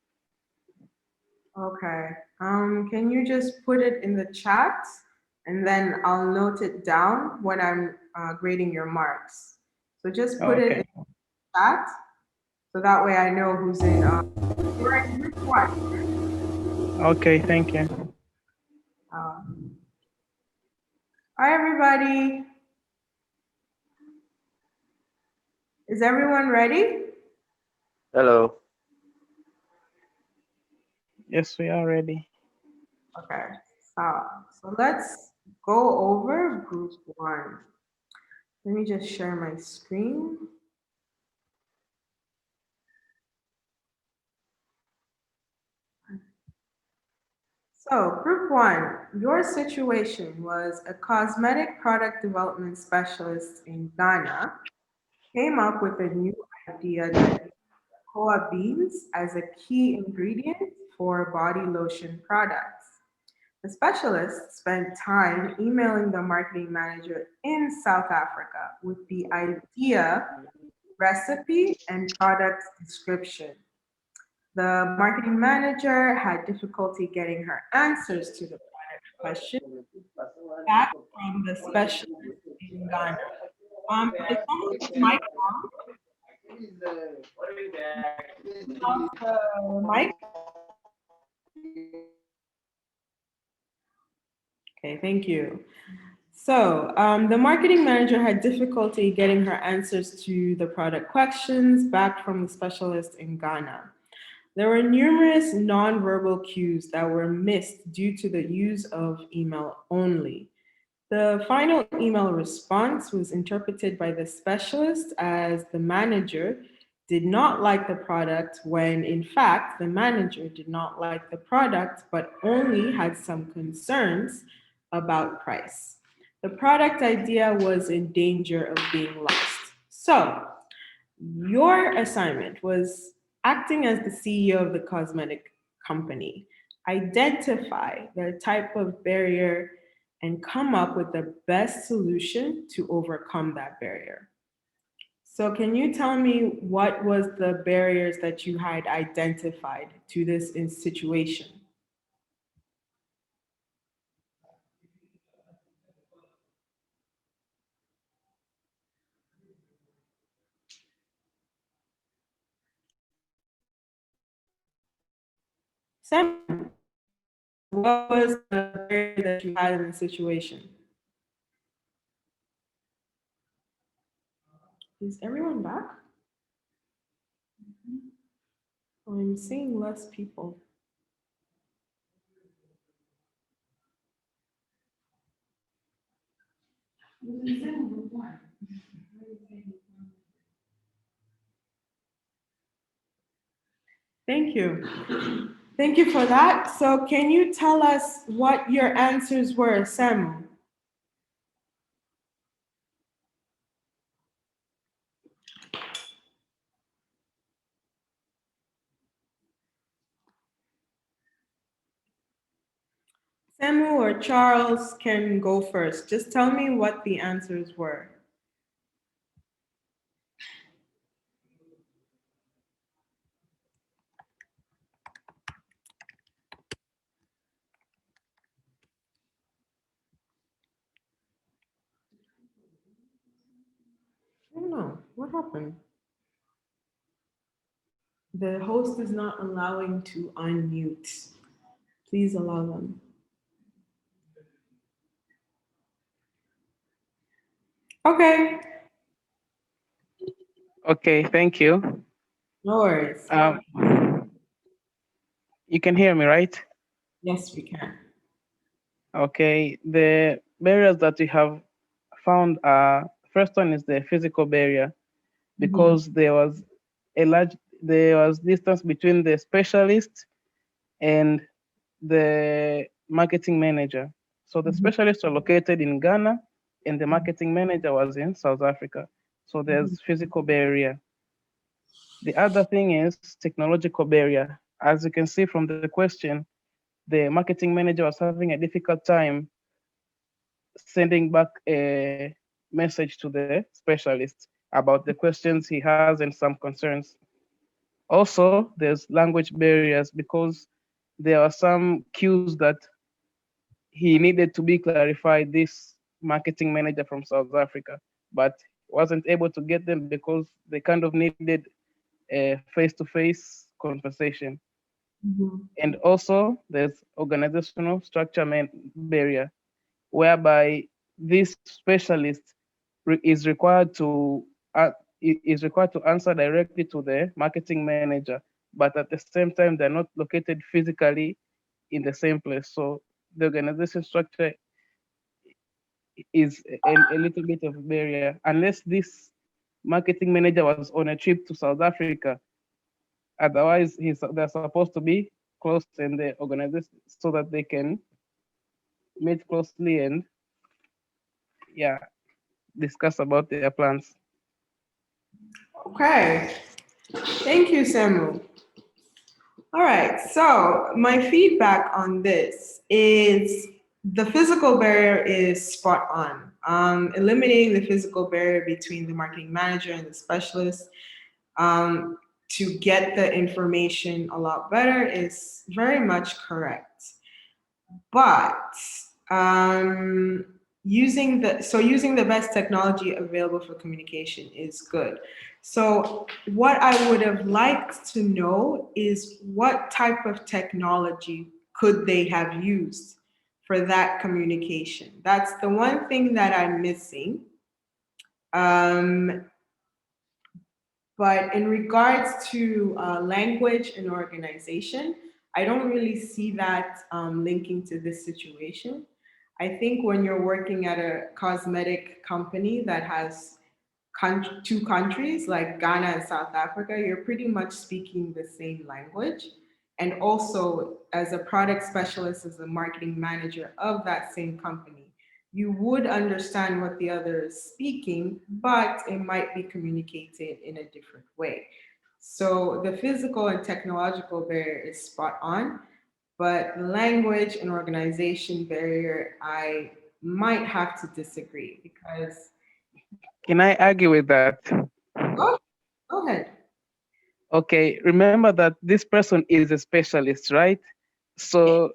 Okay. Can you just put it in the chat and then I'll note it down when I'm grading your marks. So just put it in Okay. the chat so that way I know who's in. You're in group one. Okay, thank you. Uh, Hi, everybody. Is everyone ready? Hello. Yes, we are ready. Okay. So let's go over group one. Let me just share my screen. So, group one, your situation was a cosmetic product development specialist in Ghana came up with a new idea that used cocoa beans as a key ingredient for body lotion products. The specialist spent time emailing the marketing manager in South Africa with the idea, recipe, and product description. The marketing manager had difficulty getting her answers to the product question back from the specialist in Ghana. Is someone's mic off the mic? Okay, thank you. So the marketing manager had difficulty getting her answers to the product questions back from the specialist in Ghana. There were numerous nonverbal cues that were missed due to the use of email only. The final email response was interpreted by the specialist as the manager did not like the product when in fact the manager did not like the product but only had some concerns about price. The product idea was in danger of being lost. So, your assignment was acting as the CEO of the cosmetic company. Identify the type of barrier and come up with the best solution to overcome that barrier. So can you tell me what was the barriers that you had identified to this situation? Sam, what was the barrier that you had in the situation? Is everyone back? I'm seeing less people. Thank you. Thank you for that. So can you tell us what your answers were, Samu? Samuel or Charles can go first. Just tell me what the answers were. I don't know. What happened? The host is not allowing to unmute. Please allow them. Okay, Okay, thank you. no worries. Um, you can hear me, right? Yes, we can. Okay, the barriers that we have found are, first one is the physical barrier, because there was distance between the specialist and the marketing manager. So the specialists are located in Ghana and the marketing manager was in South Africa. So there's physical barrier. The other thing is technological barrier. As you can see from the question, the marketing manager was having a difficult time sending back a message to the specialist about the questions he has and some concerns. Also, there's language barriers because there are some cues that he needed to be clarified, this marketing manager from South Africa, but wasn't able to get them because they kind of needed a face-to-face conversation. And also, there's organizational structure barrier, whereby this specialist is required to answer directly to the marketing manager, but at the same time they're not located physically in the same place. So the organization structure is a little bit of a barrier unless this marketing manager was on a trip to South Africa. Otherwise, they're supposed to be close in the organization so that they can meet closely and yeah, discuss about their plans. Okay. Thank you, Samuel. All right. So my feedback on this is the physical barrier is spot on. Eliminating the physical barrier between the marketing manager and the specialist to get the information a lot better is very much correct. But using the best technology available for communication is good. So what I would have liked to know is what type of technology could they have used for that communication? That's the one thing that I'm missing. But in regards to language and organization, I don't really see that linking to this situation. I think when you're working at a cosmetic company that has two countries like Ghana and South Africa, you're pretty much speaking the same language. And also, as a product specialist, as a marketing manager of that same company, you would understand what the other is speaking, but it might be communicated in a different way. So the physical and technological barrier is spot on, but language and organization barrier, I might have to disagree because. Can I argue with that? Go ahead. Okay, remember that this person is a specialist, right? So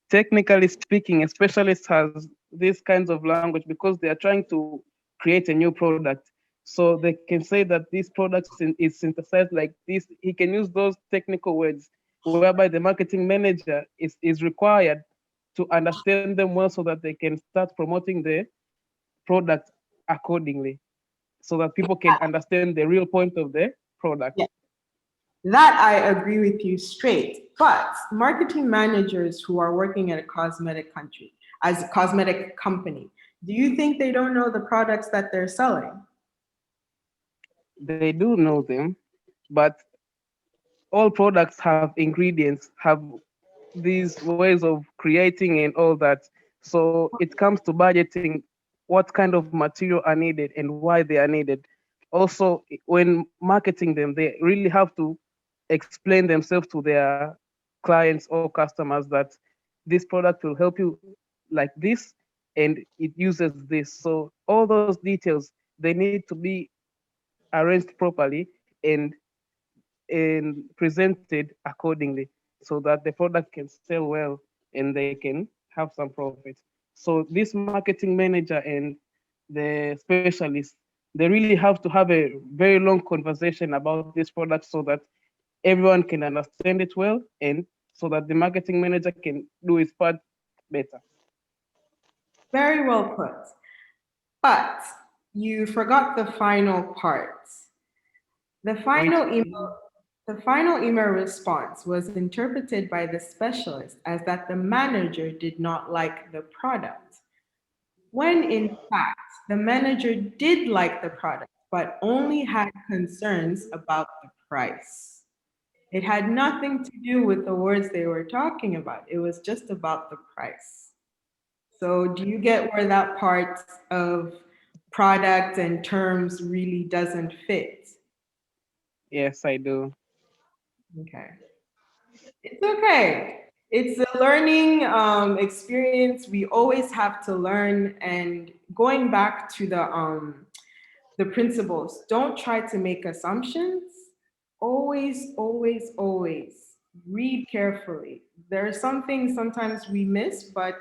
technically speaking, a specialist has these kinds of language because they are trying to create a new product. So they can say that this product is synthesized like this. He can use those technical words, whereby the marketing manager is required to understand them well so that they can start promoting the product accordingly, so that people can understand the real point of the product. Yeah. That I agree with you straight. But marketing managers who are working at a cosmetic country, as a cosmetic company, do you think they don't know the products that they're selling? They do know them, but all products have ingredients, have these ways of creating and all that. So it comes to budgeting what kind of material are needed and why they are needed. Also, when marketing them, they really have to explain themselves to their clients or customers that this product will help you like this, and it uses this. So all those details, they need to be arranged properly and presented accordingly so that the product can sell well and they can have some profit. So this marketing manager and the specialist, they really have to have a very long conversation about this product so that everyone can understand it well and so that the marketing manager can do his part better. Very well put. But you forgot the final part. The Which final email, the final email response was interpreted by the specialist as that the manager did not like the product, when in fact the manager did like the product, but only had concerns about the price. It had nothing to do with the words they were talking about. It was just about the price. So do you get where that part of product and terms really doesn't fit? yes, I do. Okay. It's okay. It's a learning experience. We always have to learn. And going back to the principles, don't try to make assumptions. Always, always, always read carefully. There are some things sometimes we miss, but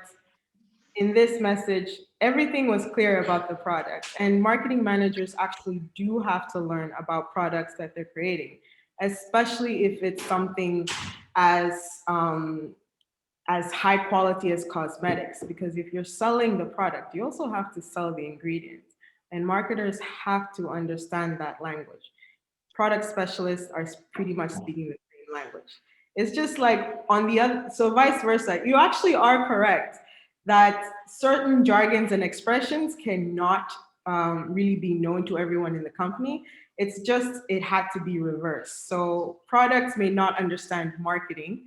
in this message, everything was clear about the product. And marketing managers actually do have to learn about products that they're creating, especially if it's something as as high quality as cosmetics. Because if you're selling the product, you also have to sell the ingredients. And marketers have to understand that language. Product specialists are pretty much speaking the same language. It's just like on the other, so vice versa. You actually are correct that certain jargons and expressions cannot really be known to everyone in the company. It's just, it had to be reversed. So products may not understand marketing,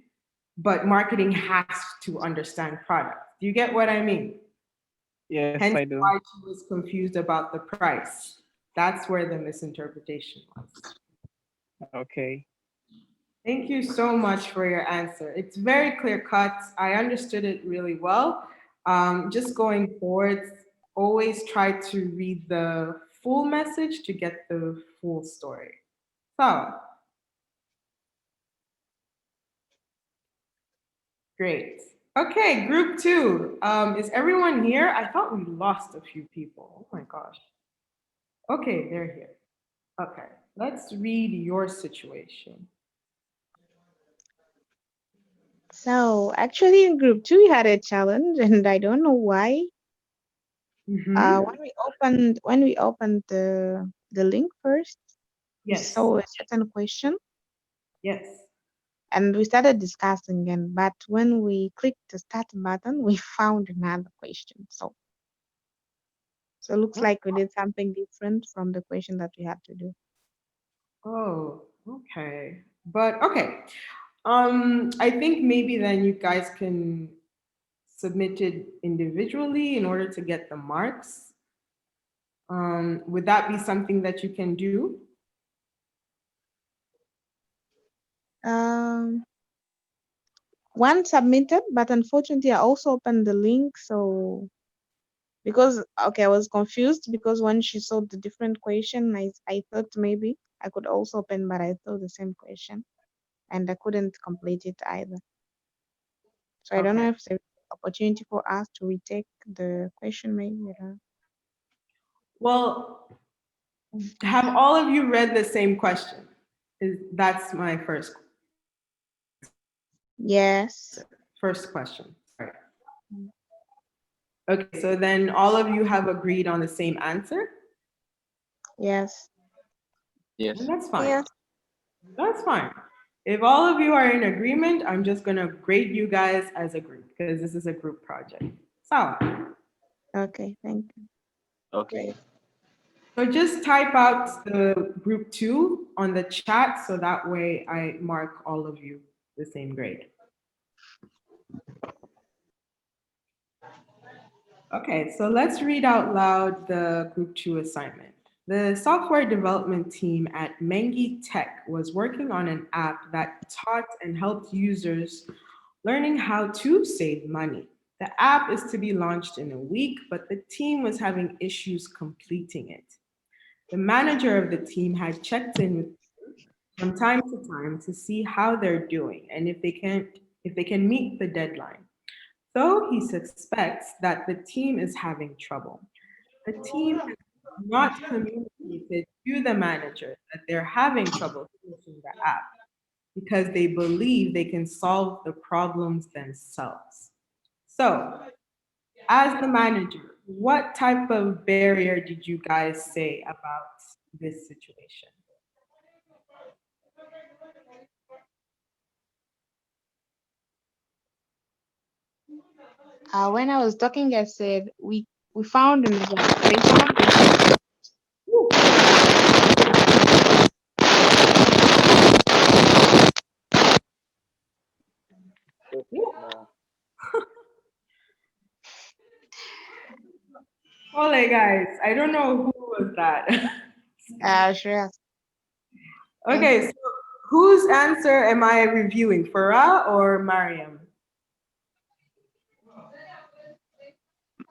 but marketing has to understand product. Do you get what I mean? Yes, Hence I do. why she was confused about the price. That's where the misinterpretation was. Okay. Thank you so much for your answer. It's very clear cut. I understood it really well. Just going forward, always try to read the full message to get the full story. So, great. Okay, group two. Is everyone here? I thought we lost a few people. Oh my gosh. Okay, they're here. Okay, let's read your situation. So actually in group two we had a challenge and I don't know why. Mhm. When we opened the link first, we Yes, saw a certain question yes. and we started discussing again. But when we clicked the start button, we found another question. So it looks like we did something different from the question that we had to do. Oh, okay. But okay. I think maybe then you guys can submit it individually in order to get the marks. Would that be something that you can do? Um, One submitted, but unfortunately I also opened the link. So because okay, I was confused because when she saw the different question, I thought maybe I could also open, but I saw the same question and I couldn't complete it either. So I don't Okay. know if there's opportunity for us to retake the question maybe. I don't know. Well, have all of you read the same question? That's my Yes. first question. Sorry. Okay, so then all of you have agreed on the same answer? Yes. And that's fine. Yes. That's fine. If all of you are in agreement, I'm just gonna grade you guys as a group because this is a group project. So, Okay. Thank you. Okay. so just type out the group two on the chat so that way I mark all of you the same grade. Okay, so let's read out loud the group two assignment. The software development team at Mengi Tech was working on an app that taught and helped users learning how to save money. The app is to be launched in a week, but the team was having issues completing it. The manager of the team had checked in with them from time to time to see how they're doing and if they can meet the deadline. Though he suspects that the team is having trouble. The team has not communicated to the manager that they're having trouble finishing the app because they believe they can solve the problems themselves. So, as the manager, what type of barrier did you guys say about this situation? When I was talking, I said we found an organization. Ole, guys, I don't know who was that. Sure. Okay, so whose answer am I reviewing, Farah or Mariam?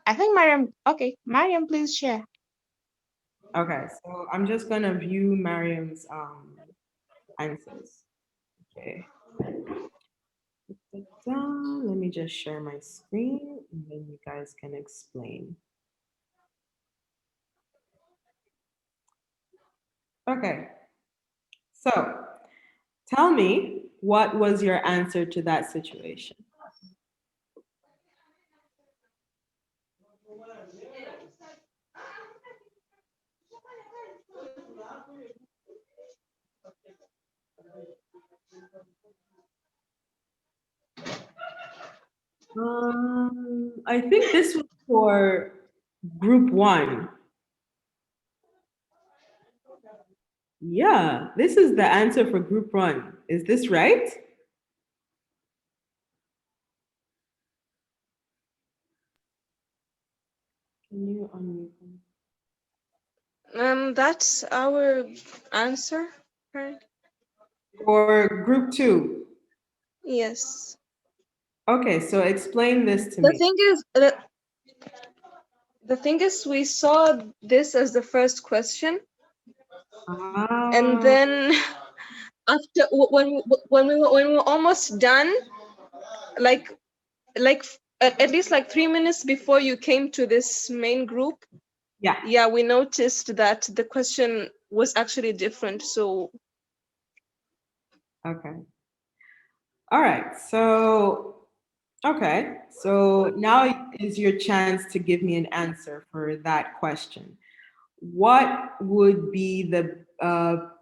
I think Mariam. Okay, Mariam, please share. Okay, so I'm just gonna view Mariam's answers. Okay. Let me just share my screen and then you guys can explain. Okay, so tell me, what was your answer to that situation? I think this was for group 1. Yeah, this is the answer for group 1. Is this right? Can you unmute them? That's our answer, right? For group 2? Yes. Okay, so explain this to The me. thing is, the thing is, we saw this as the first question, and then after when we were almost done, like at least like 3 minutes before you came to this main group, yeah, we noticed that the question was actually different. So Okay. All right. So, okay. So now is your chance to give me an answer for that question. What would be the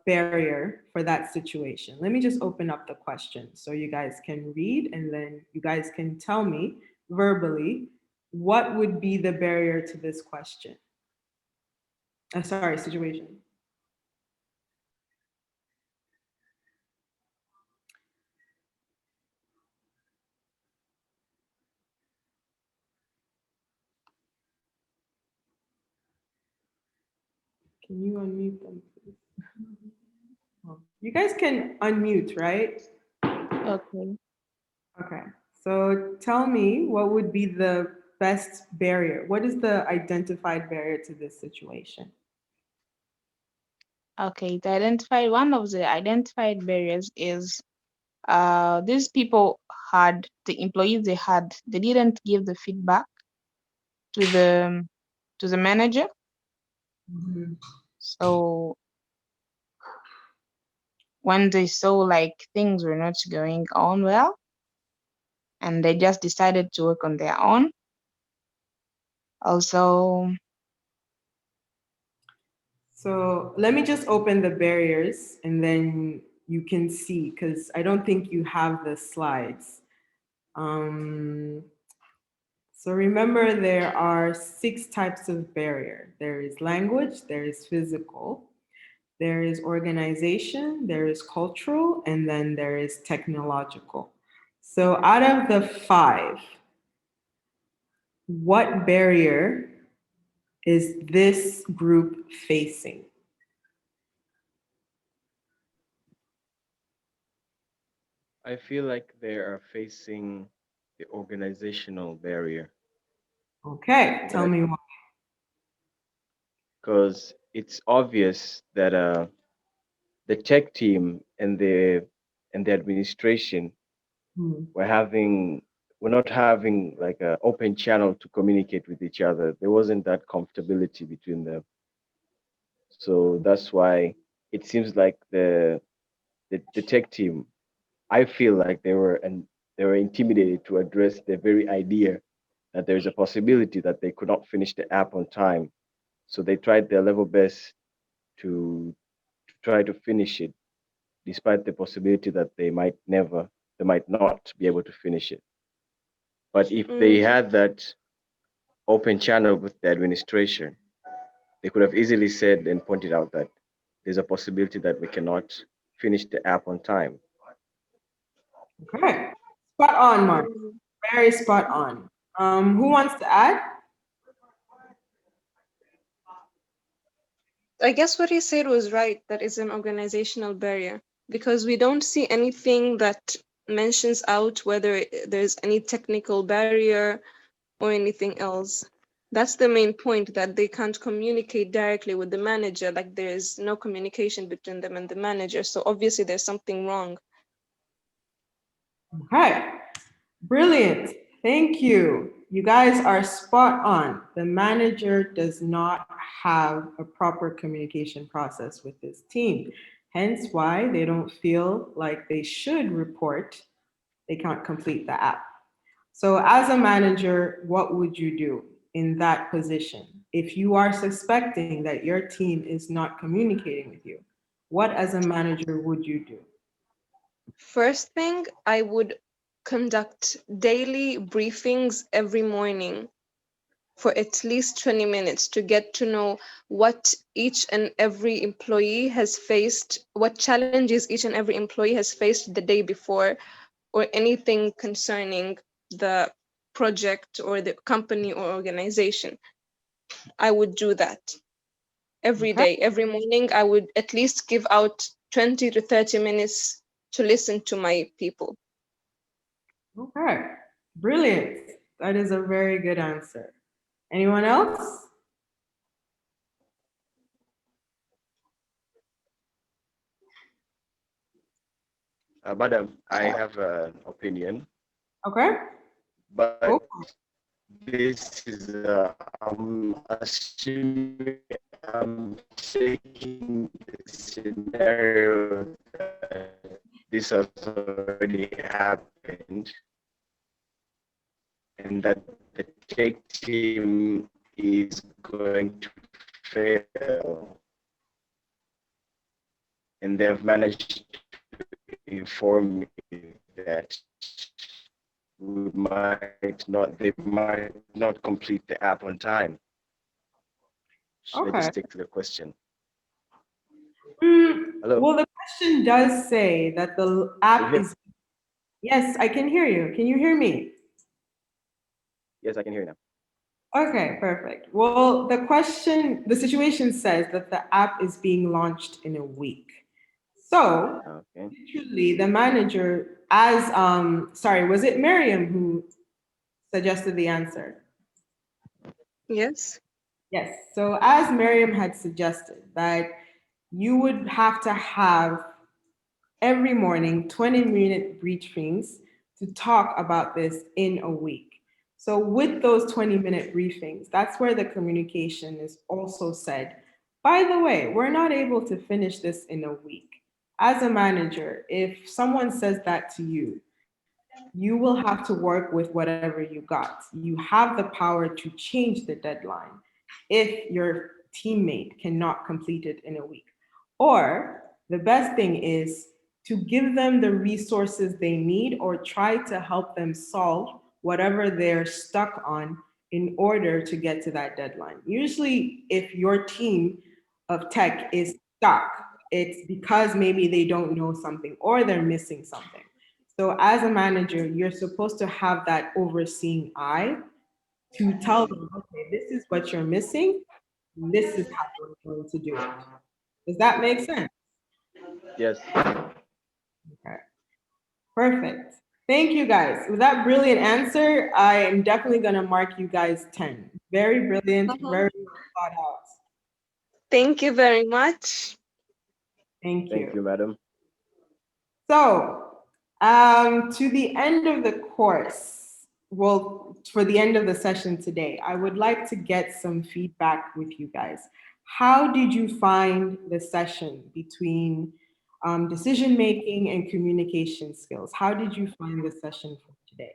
barrier for that situation? Let me just open up the question so you guys can read and then you guys can tell me verbally what would be the barrier to this question. Sorry, situation. Can you unmute them, please? You guys can unmute, right? Okay. Okay. So tell me what would be the best barrier? What is the identified barrier to this situation? Okay. One of the identified barriers is these people had the employees they didn't give the feedback to the manager. So when they saw like things were not going on well, and they just decided to work on their own. Also, So let me just open the barriers and then you can see, because I don't think you have the slides. So remember, there are 6 types of barrier. There is language, there is physical, there is organization, there is cultural, and then there is technological. So out of the 5, what barrier is this group facing? I feel like they are facing the organizational barrier. Okay, tell me why. Because it's obvious that the tech team and the administration Hmm. we're not having like an open channel to communicate with each other. There wasn't that comfortability between them. So that's why it seems like the tech team, I feel like they were intimidated to address the very idea that there's a possibility that they could not finish the app on time. So they tried their level best to try to finish it, despite the possibility that they might not be able to finish it. But if they had that open channel with the administration, they could have easily said and pointed out that there's a possibility that we cannot finish the app on time. Okay, spot on, Mark. Very spot on. Who wants to add? I guess what he said was right. That is an organizational barrier because we don't see anything that mentions out whether there's any technical barrier or anything else. That's the main point, that they can't communicate directly with the manager. Like there's no communication between them and the manager. So obviously there's something wrong. Okay, brilliant. Thank you. You guys are spot on. The manager does not have a proper communication process with his team. Hence why they don't feel like they should report they can't complete the app. So, as a manager, what would you do in that position? If you are suspecting that your team is not communicating with you, what as a manager would you do? First thing, I would conduct daily briefings every morning for at least 20 minutes to get to know what each and every employee has faced, what challenges each and every employee has faced the day before, or anything concerning the project or the company or organization. I would do that every Okay. day. Every morning, I would at least give out 20 to 30 minutes to listen to my people. Okay. Brilliant. That is a very good answer. Anyone else? Madam, I have an opinion, Okay. but Oh, this is I'm assuming I'm taking the scenario that this has already happened and that the tech team is going to fail and they've managed to inform me that they might not complete the app on time. Should I okay. just stick to the question? Hello? Well, the question does say that the Can you app hear? is. Yes, I can hear you. Can you hear me? Yes, I can hear you now. Okay, perfect. Well, the situation says that the app is being launched in a week. So, Okay. literally, the manager, as sorry, was it Miriam who suggested the answer? Yes. Yes. So, as Miriam had suggested, that you would have to have every morning 20-minute briefings to talk about this in a week. So, with those 20-minute briefings, that's where the communication is also said, by the way, we're not able to finish this in a week. As a manager, if someone says that to you, you will have to work with whatever you got. You have the power to change the deadline if your teammate cannot complete it in a week. Or the best thing is to give them the resources they need or try to help them solve whatever they're stuck on in order to get to that deadline. Usually, if your team of tech is stuck, it's because maybe they don't know something or they're missing something. So, as a manager, you're supposed to have that overseeing eye to tell them, okay, this is what you're missing, this is how we're going to do it. Does that make sense? Yes. Okay. Perfect. Thank you guys. With that brilliant answer, I am definitely going to mark you guys 10. Very brilliant, very well thought out. Thank you very much. Thank you. Thank you, madam. So, to the end of the course, well, for the end of the session today, I would like to get some feedback with you guys. How did you find the session between decision making and communication skills? How did you find the session for today?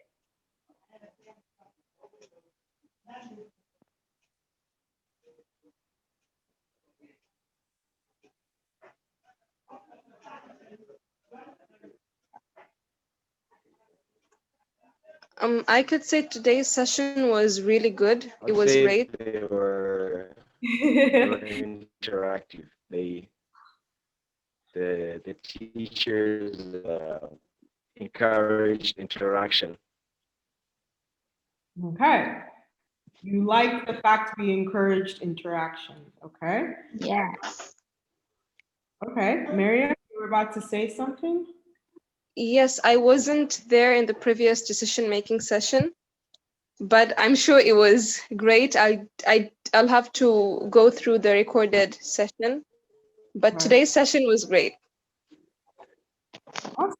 I could say today's session was really good. It I'd was say great. they were interactive. The teachers encouraged interaction. Okay. You like the fact we encouraged interaction, okay? Yes. Okay. Miriam, you were about to say something? Yes, I wasn't there in the previous decision-making session, but I'm sure it was great. I'll have to go through the recorded session, but Right. today's session was great. Awesome.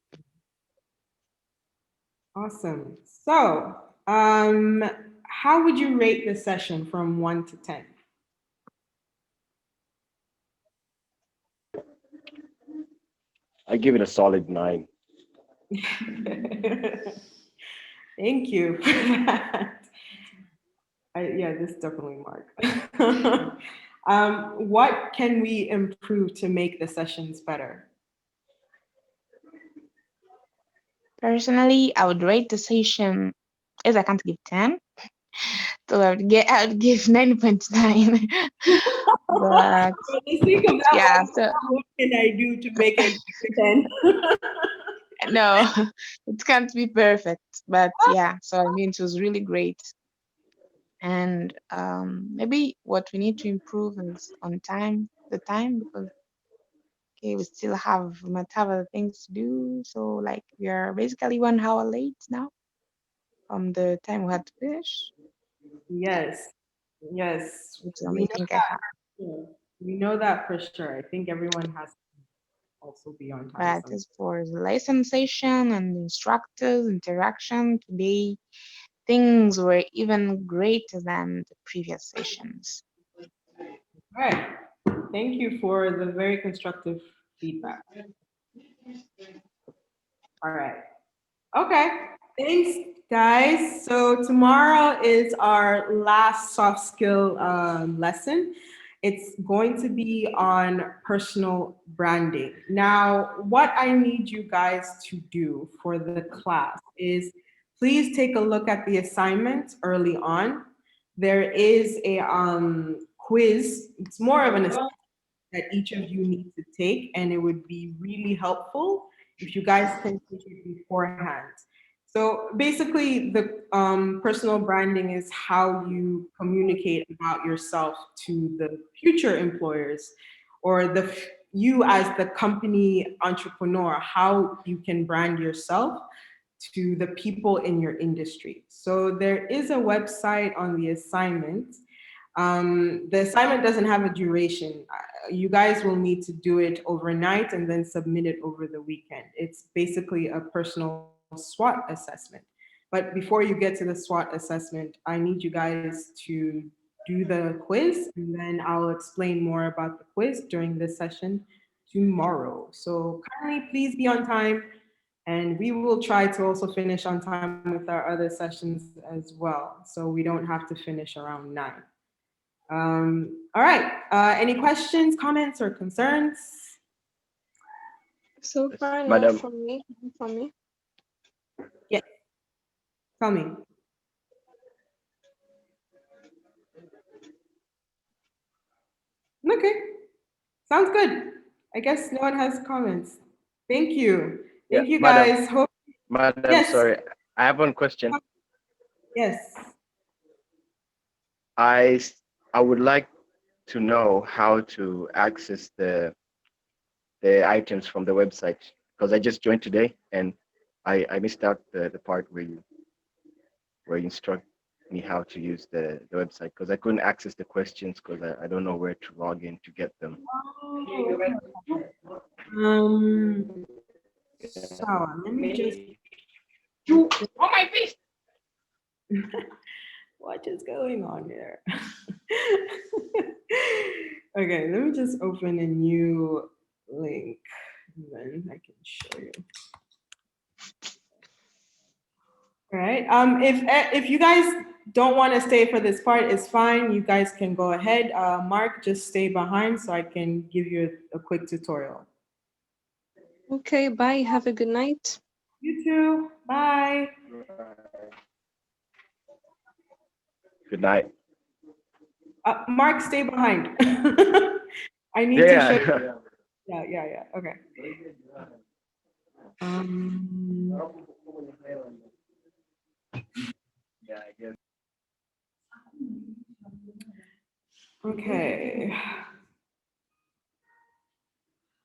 Awesome. So, how would you rate the session from 1 to 10? I give it a solid 9. Thank you for that. Yeah, this definitely Mark. What can we improve to make the sessions better? Personally, I would rate the session, as I can't give 10, so I would give 9.9. But For the sake of that yeah, one, so what can I do to make it 10? no, it can't be perfect. But yeah, so I mean, it was really great. And maybe what we need to improve is on time, the time, because okay, we might have other things to do. So like we are basically 1 hour late now from the time we had to finish. Yes, yes, It's the only thing I have. we know that for sure. I think everyone has to also be on time. But as for the lesson session and the instructors interaction today, things were even greater than the previous sessions. All right. Thank you for the very constructive feedback. All right. Okay. Thanks, guys. So tomorrow is our last soft skill lesson. It's going to be on personal branding. Now, what I need you guys to do for the class is please take a look at the assignment early on. There is a quiz. It's more of an assignment that each of you need to take, and it would be really helpful if you guys can take it beforehand. So basically, the personal branding is how you communicate about yourself to the future employers, or you as the company entrepreneur, how you can brand yourself to the people in your industry. So there is a website on the assignment. The assignment doesn't have a duration. You guys will need to do it overnight and then submit it over the weekend. It's basically a personal SWOT assessment. But before you get to the SWOT assessment, I need you guys to do the quiz, and then I'll explain more about the quiz during this session tomorrow. So kindly please be on time, and we will try to also finish on time with our other sessions as well, so we don't have to finish around 9. All right. Any questions, comments, or concerns? So far, no Madam. from me. From me. Yes. Tell me. Okay. Sounds good. I guess no one has comments. Thank you. Thank you, Madam. guys. Hope. Madam, Yes. sorry, I have one question. Yes. I would like to know how to access the items from the website, because I just joined today and I missed out the part where you instruct me how to use the website because I couldn't access the questions because I don't know where to log in to get them. So let me just. On my face. What is going on here? Okay, let me just open a new link and then I can show you. All right. If you guys don't want to stay for this part, it's fine. You guys can go ahead. Mark, just stay behind so I can give you a quick tutorial. Okay, bye. Have a good night. You too. Bye. Good night. Mark, stay behind. I need to show you. Yeah. Okay. Yeah, I guess. Okay.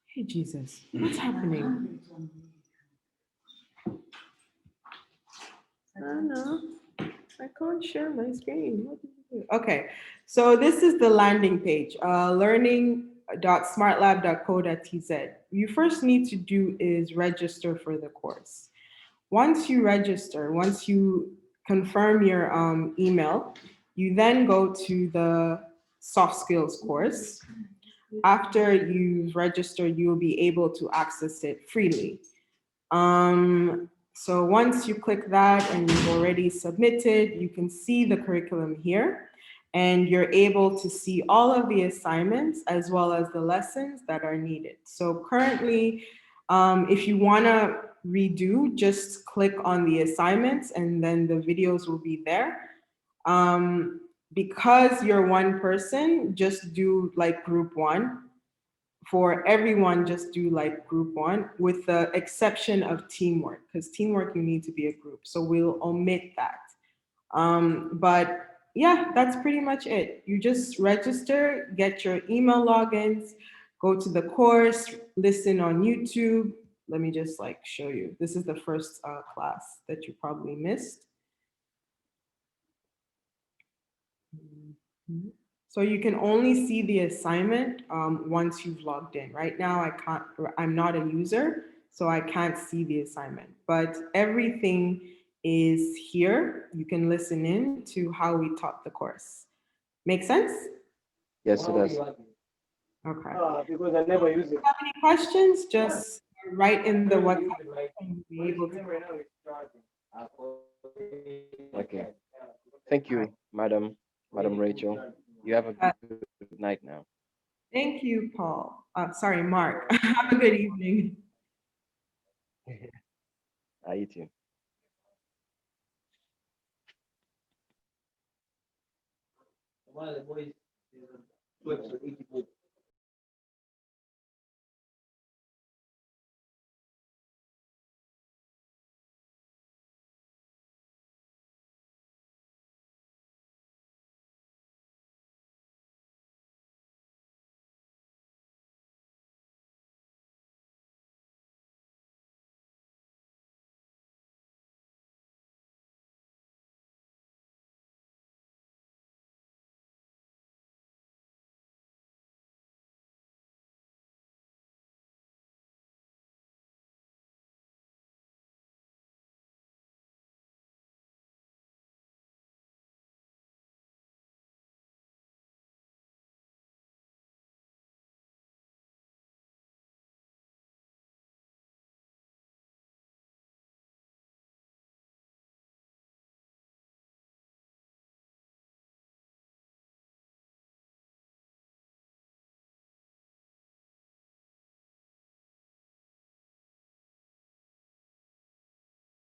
Hey, Jesus, what's happening? I don't know. I can't share my screen. What did you do? Okay, so this is the landing page, learning.smartlab.co.tz. You first need to do is register for the course. Once you register, once you confirm your email, you then go to the soft skills course. After you've registered, you'll be able to access it freely. So once you click that and you've already submitted, you can see the curriculum here, and you're able to see all of the assignments as well as the lessons that are needed. So currently, if you wanna redo, just click on the assignments and then the videos will be there. Because you're one person, just do like group one. For everyone, just do like group one, with the exception of teamwork, because teamwork, you need to be a group. So we'll omit that. But yeah, that's pretty much it. You just register, get your email logins, go to the course, listen on YouTube. Let me just like show you. This is the first class that you probably missed. So you can only see the assignment once you've logged in. Right now, I'm not a user, so I can't see the assignment, but everything is here. You can listen in to how we taught the course. Make sense? Yes, it does. Okay. Because I never use it. If you have any questions, just write in the WhatsApp and you'll be able to. Okay. Thank you, Madam Rachel. You have a good night now. Thank you, Paul. Sorry, Mark. Have a good evening. You too. One of the boys is 84.